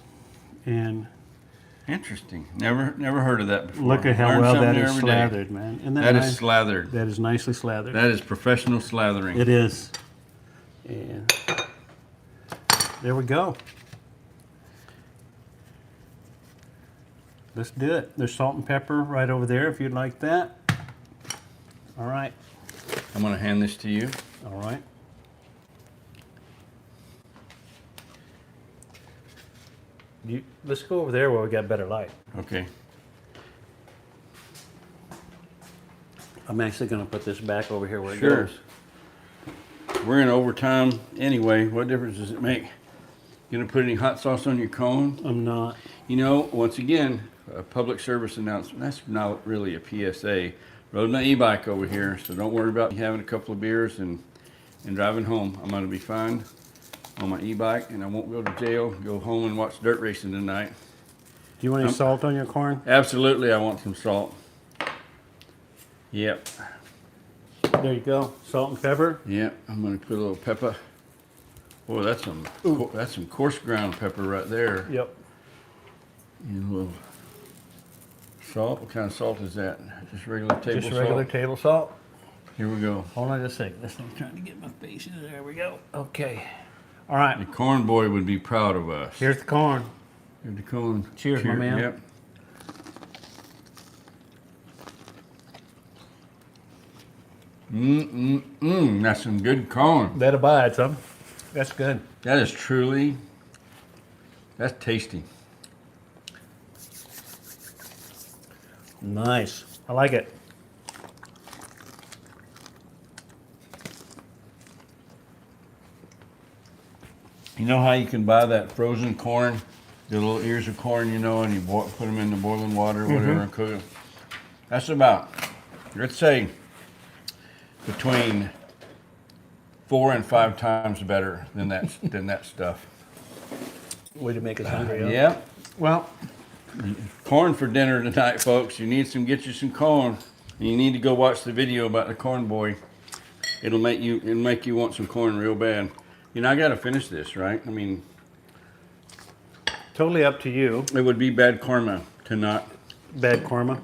A: And
B: interesting. Never heard of that before.
A: look at how
B: Learn
A: well
B: something
A: that is
B: every day.
A: slathered, man. Isn't
B: That
A: nice?
B: is slathered.
A: That is nicely slathered.
B: That is professional slathering.
A: It is. And there we go. Let's do it. There's salt and pepper right over there if you'd like that. All right.
B: I'm going to hand this to you.
A: All right. Let's go over there where we got better light.
B: Okay.
A: I'm actually going to put this back over here where it
B: Sure.
A: goes.
B: We're in overtime anyway. What difference does it make? You going to put any hot sauce on your cone?
A: I'm not.
B: Once again, a public service announcement. That's not really a PSA. Rode my e-bike over here, so don't worry about me having a couple of beers and driving home. I'm going to be fine on my e-bike, and I won't go to jail. Go home and watch dirt racing tonight.
A: Do you want any salt on your corn?
B: Absolutely, I want some salt. Yep.
A: There you go. Salt and pepper.
B: Yep. I'm going to put a little pepper. Boy, that's some coarse ground pepper right there.
A: Yep.
B: And a little salt. What kind of salt is that? Just regular table
A: Just
B: salt?
A: regular table salt.
B: Here we go.
A: Hold on just a second. This thing's trying to get my face in. There we go. Okay. All right.
B: The corn boy would be proud of us.
A: Here's the corn.
B: Here's the corn.
A: Cheers, my man.
B: Yep. That's some good corn.
A: That abides, huh? That's good.
B: That is truly, that's tasty.
A: Nice. I like it.
B: You know how you can buy that frozen corn, the little ears of corn, and you put them in the boiling water or whatever and cook them? That's about, let's say, between 4 and 5 times better than that stuff.
A: Way to make us hungry. Huh?
B: Yeah.
A: Well,
B: Corn for dinner tonight, folks. You need get you some corn. And you need to go watch the video about the corn boy. It'll make you want some corn real bad. I gotta finish this, right? I mean,
A: totally up to you.
B: it would be bad karma to not.
A: Bad karma.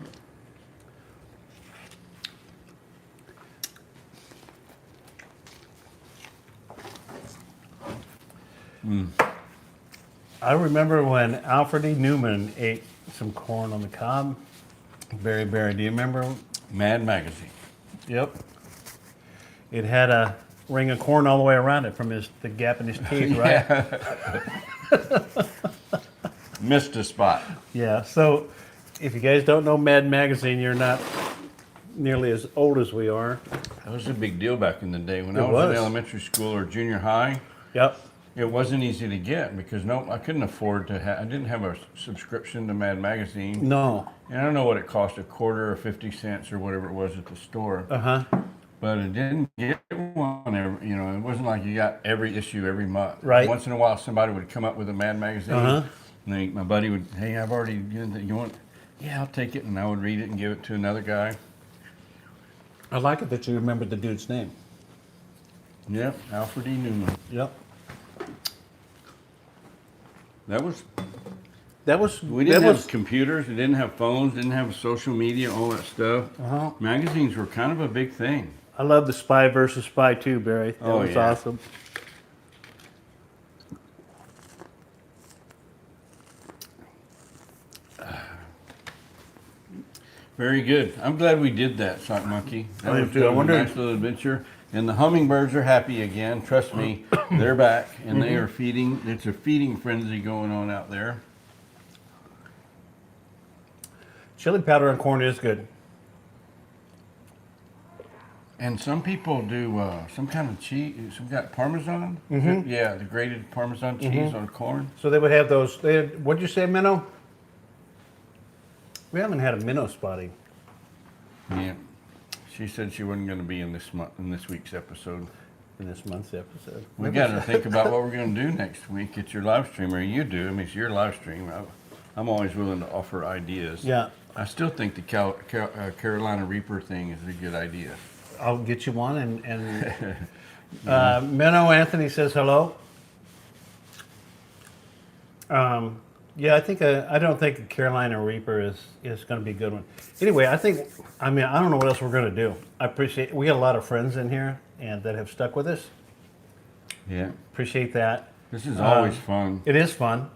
A: I remember when Alfred E. Newman ate some corn on the cob. Berry, do you remember?
B: Mad Magazine.
A: Yep. It had a ring of corn all the way around it from the gap in his teeth, right?
B: Missed a spot.
A: Yeah. So, if you guys don't know Mad Magazine, you're not nearly as old as we are.
B: That was a big deal back in the day. When I
A: It
B: was in
A: was.
B: elementary school or junior high,
A: Yep.
B: it wasn't easy to get because I couldn't afford to I didn't have a subscription to Mad Magazine.
A: No.
B: And I don't know what it cost, a quarter or 50 cents or whatever it was at the store.
A: Uh-huh.
B: But I didn't get one every, it wasn't like you got every issue every month.
A: Right.
B: Once in a while somebody would come up with a Mad Magazine.
A: Uh-huh.
B: And my buddy would, hey, I've already, you want, yeah, I'll take it. And I would read it and give it to another guy.
A: I like it that you remembered the dude's name.
B: Yep, Alfred E. Newman.
A: Yep.
B: That was, we
A: that
B: didn't have
A: was
B: computers, we didn't have phones, didn't have social media, all that stuff.
A: Uh-huh.
B: Magazines were kind of a big thing.
A: I love the Spy versus Spy too, Barry. That
B: Oh,
A: was
B: yeah.
A: awesome.
B: Very good. I'm glad we did that, Sock Monkey. That
A: I am
B: was,
A: too.
B: that
A: I
B: was a
A: wondered-
B: nice little adventure. And the hummingbirds are happy again. Trust me, they're back and they are feeding. It's a feeding frenzy going on out there.
A: Chili powder and corn is good.
B: And some people do some kind of cheese, some kind of Parmesan. Yeah, the grated Parmesan cheese on corn.
A: So they would have those. What'd you say, minnow? We haven't had a minnow spotting.
B: Yeah. She said she wasn't going to be in this week's episode.
A: In this month's episode.
B: We got to think about what we're going to do next week. It's your live stream, or you do. I mean, it's your live stream. I'm always willing to offer ideas.
A: Yeah.
B: I still think the Carolina Reaper thing is a good idea.
A: I'll get you one. And Minnow Anthony says hello. Yeah, I don't think a Carolina Reaper is going to be a good one. Anyway, I don't know what else we're going to do. We got a lot of friends in here and that have stuck with us.
B: Yeah.
A: Appreciate that.
B: This is always fun.
A: It is fun.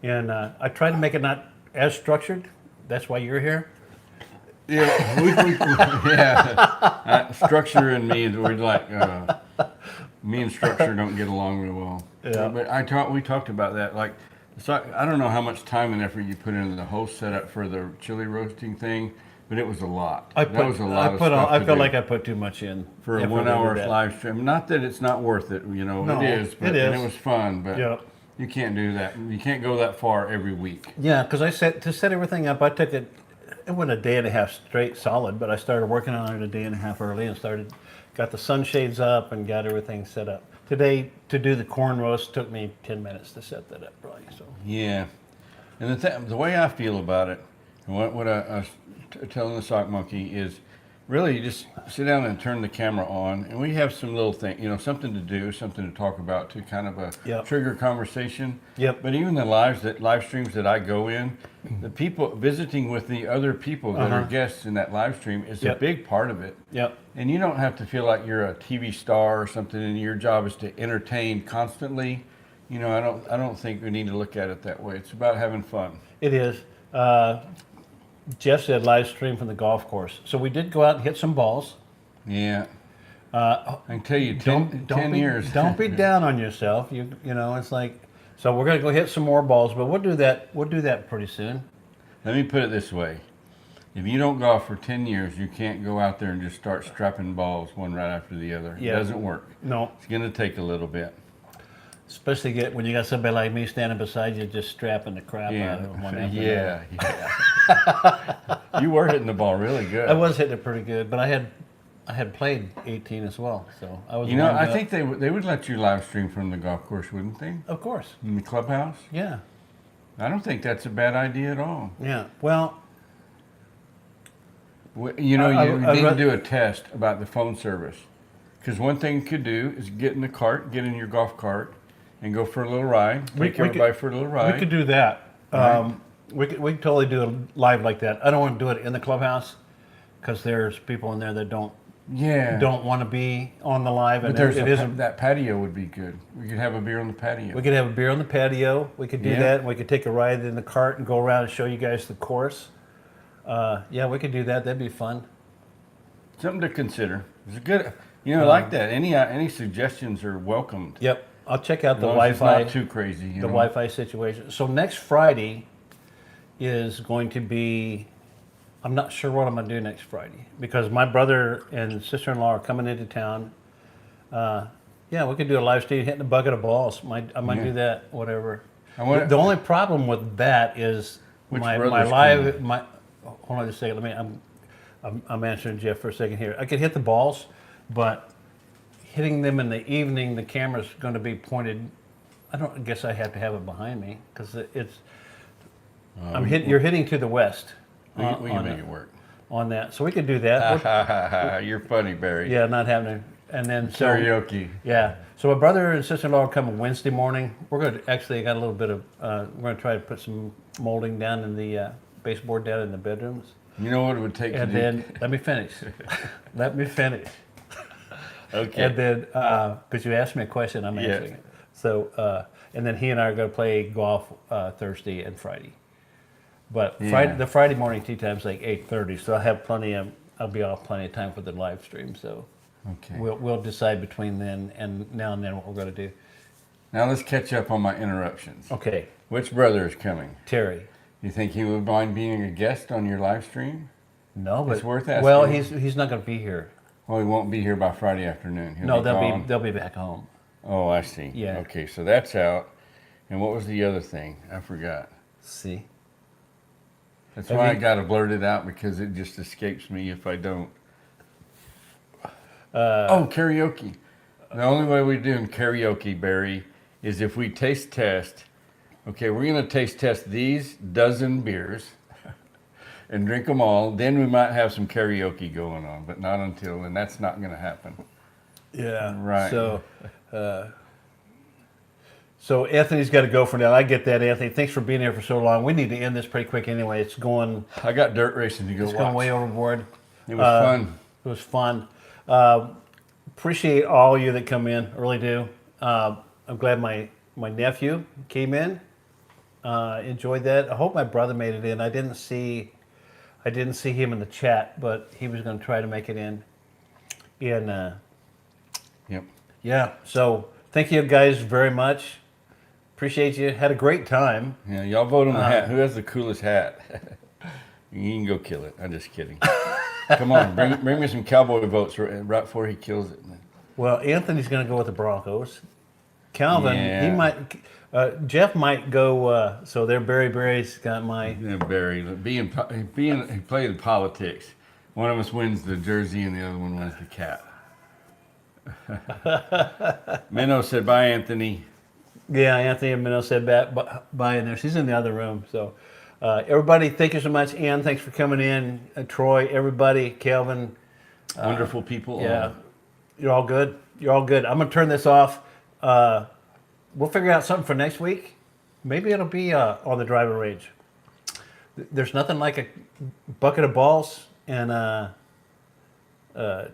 A: And I try to make it not as structured. That's why you're here.
B: Yeah. Yeah. Structure and me, we're like, me and structure don't get along real well.
A: Yeah.
B: But we talked about that. Like, so I don't know how much time and effort you put into the whole setup for the chili roasting thing, but it was a lot. That was a lot of stuff
A: I
B: to
A: feel
B: do
A: like I put too much in
B: for a
A: effort
B: 1 hour
A: into that.
B: live stream. Not that it's not worth it,
A: No,
B: it is. But,
A: it is.
B: And it was fun, but
A: Yeah.
B: you can't do that. You can't go that far every week.
A: Yeah, because to set everything up, I took it. It went a day and a half straight solid, but I started working on it a day and a half early and got the sunshades up and got everything set up. Today, to do the corn roast, took me 10 minutes to set that up, probably. So.
B: Yeah. And the way I feel about it, and what I was telling the Sock Monkey is, really you just sit down and turn the camera on, and we have some little thing, something to do, something to talk about to kind of
A: Yep.
B: trigger conversation.
A: Yep.
B: But even the live streams that I go in, the people visiting with the other people that are guests in that live stream is a
A: Yep.
B: big part of it.
A: Yep.
B: And you don't have to feel like you're a TV star or something, and your job is to entertain constantly. I don't think we need to look at it that way. It's about having fun.
A: It is. Jeff said live stream from the golf course. So we did go out and hit some balls.
B: Yeah. I can tell you, 10 years.
A: Don't be down on yourself. It's like, so we're gonna go hit some more balls, but we'll do that. We'll do that pretty soon.
B: Let me put it this way: if you don't golf for 10 years, you can't go out there and just start strapping balls one right after the other.
A: Yeah.
B: It doesn't work.
A: No,
B: It's going to take a little bit.
A: especially when you got somebody like me standing beside you, just strapping the crap out of them one after
B: Yeah. You were hitting the ball really good.
A: I was hitting it pretty good, but I had played 18 as well, so I was.
B: I
A: warmed up.
B: think they would let you live stream from the golf course, wouldn't they?
A: Of course.
B: In the clubhouse.
A: Yeah.
B: I don't think that's a bad idea at all.
A: Yeah. Well.
B: You
A: I
B: need to do a test about the phone service. Because one thing you could do is get in your golf cart, and go for a little ride. Take everybody for a little ride.
A: We could do that.
B: Right.
A: We could totally do it live like that. I don't want to do it in the clubhouse because there's people in there that don't want to be on the live.
B: But that patio would be good. We could have a beer on the patio.
A: We could have a beer on the patio. We could do that. And we could take a ride in the cart and go around and show you guys the course. We could do that. That'd be fun.
B: Something to consider. It's a good, like that. Any suggestions are welcomed.
A: Yep. I'll check out
B: As
A: the
B: long as it's
A: Wi-Fi.
B: not too crazy. You
A: The
B: know?
A: Wi-Fi situation. So next Friday is going to be. I'm not sure what I'm going to do next Friday because my brother and sister-in-law are coming into town. Yeah, we could do a live stream hitting a bucket of balls. I might do that. Whatever. The only problem with that is
B: Which
A: my
B: brother's
A: live
B: coming?
A: my. Hold on just a second. I'm answering Jeff for a second here. I could hit the balls, but hitting them in the evening, the camera's going to be pointed. I guess I have to have it behind me because it's. You're hitting to the west.
B: We can make it work.
A: On that, so we could do that.
B: You're funny, Barry.
A: Yeah, not happening. And then
B: Karaoke.
A: Yeah. So my brother and sister-in-law are coming Wednesday morning. We're going to actually got a little bit of. We're going to try to put some molding down in the baseboard down in the bedrooms.
B: You know what it would take
A: And
B: to do?
A: then let me finish. Let me finish.
B: Okay.
A: And then because you asked me a question, I'm answering it. So and then he and I are going to play golf Thursday and Friday. But the Friday morning tea time's like 8:30, so I'll have I'll be off plenty of time for the live stream. So
B: Okay.
A: we'll decide between then and now and then what we're going to do.
B: Now let's catch up on my interruptions.
A: Okay,
B: Which brother is coming?
A: Terry.
B: You think he would mind being a guest on your live stream?
A: No, but
B: It's worth asking.
A: well, he's not going to be here.
B: Well, he won't be here by Friday afternoon. He'll
A: No,
B: be gone.
A: they'll be back home.
B: Oh, I see.
A: Yeah.
B: Okay, so that's out. And what was the other thing? I forgot.
A: See.
B: That's
A: Have
B: why I
A: you-
B: got to blurt it out because it just escapes me if I don't. Karaoke. The only way we do karaoke, Barry, is if we taste test. Okay, we're going to taste test these dozen beers and drink them all. Then we might have some karaoke going on, but not until, and that's not going to happen.
A: Yeah.
B: Right.
A: So Anthony's got to go for now. I get that, Anthony. Thanks for being here for so long. We need to end this pretty quick anyway. It's going.
B: I got dirt racing to go
A: It's
B: watch.
A: going way overboard.
B: It was fun.
A: It was fun. Appreciate all of you that come in. I really do. I'm glad my nephew came in. Enjoyed that. I hope my brother made it in. I didn't see him in the chat, but he was going to try to make it in. And
B: Yep.
A: yeah. So thank you guys very much. Appreciate you. Had a great time.
B: Yeah, y'all vote on the hat. Who has the coolest hat? You can go kill it. I'm just kidding. Come on, bring me some cowboy votes right before he kills it.
A: Well, Anthony's going to go with the Broncos. Calvin,
B: Yeah.
A: he might. Jeff might go. So there, Barry's got my.
B: Yeah, Barry, he played politics. One of us wins the jersey and the other one wins the cap. Minnow said, "Bye, Anthony."
A: Yeah, Anthony and Minnow said bye in there. She's in the other room. So, everybody, thank you so much. Ann, thanks for coming in. Troy, everybody, Calvin.
B: Wonderful people.
A: Yeah, you're all good. You're all good. I'm going to turn this off. We'll figure out something for next week. Maybe it'll be on the driver range. There's nothing like a bucket of balls, and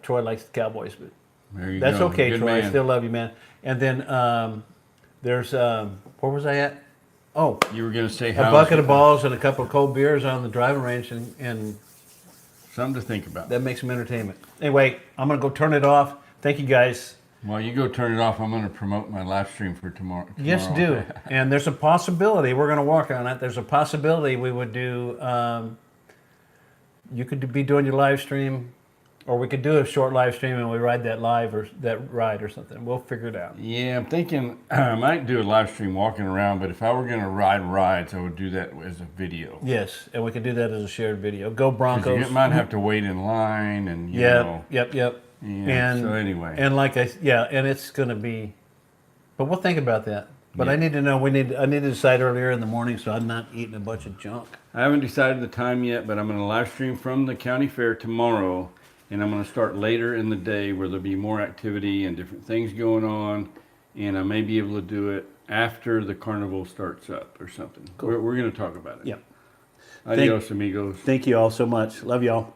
A: Troy likes the Cowboys, but
B: There you
A: that's
B: go.
A: okay,
B: Good
A: Troy. I
B: man.
A: still love you, man. And then there's where was I at? Oh,
B: You were going to say
A: a
B: how
A: bucket of balls and a couple of cold beers on the driving range, and
B: something to think about.
A: that makes some entertainment. Anyway, I'm going to go turn it off. Thank you, guys.
B: While you go turn it off, I'm going to promote my live stream for tomorrow.
A: Yes, do. And there's a possibility, we're going to work on it. There's a possibility we would do, you could be doing your live stream, or we could do a short live stream and we ride that live or that ride or something. We'll figure it out.
B: Yeah, I'm thinking I might do a live stream walking around, but if I were going to ride rides, I would do that as a video.
A: Yes, and we could do that as a shared video. Go
B: 'Cause
A: Broncos.
B: you might have to wait in line and, you know.
A: Yep.
B: Yeah,
A: And
B: so anyway.
A: and and it's going to be, but we'll think about that. But
B: Yeah.
A: I need to know. I need to decide earlier in the morning so I'm not eating a bunch of junk.
B: I haven't decided the time yet, but I'm going to live stream from the county fair tomorrow, and I'm going to start later in the day where there'll be more activity and different things going on, and I may be able to do it after the carnival starts up or something.
A: Cool.
B: We're going to talk about it.
A: Yep.
B: Adios, amigos.
A: Thank you all so much. Love y'all.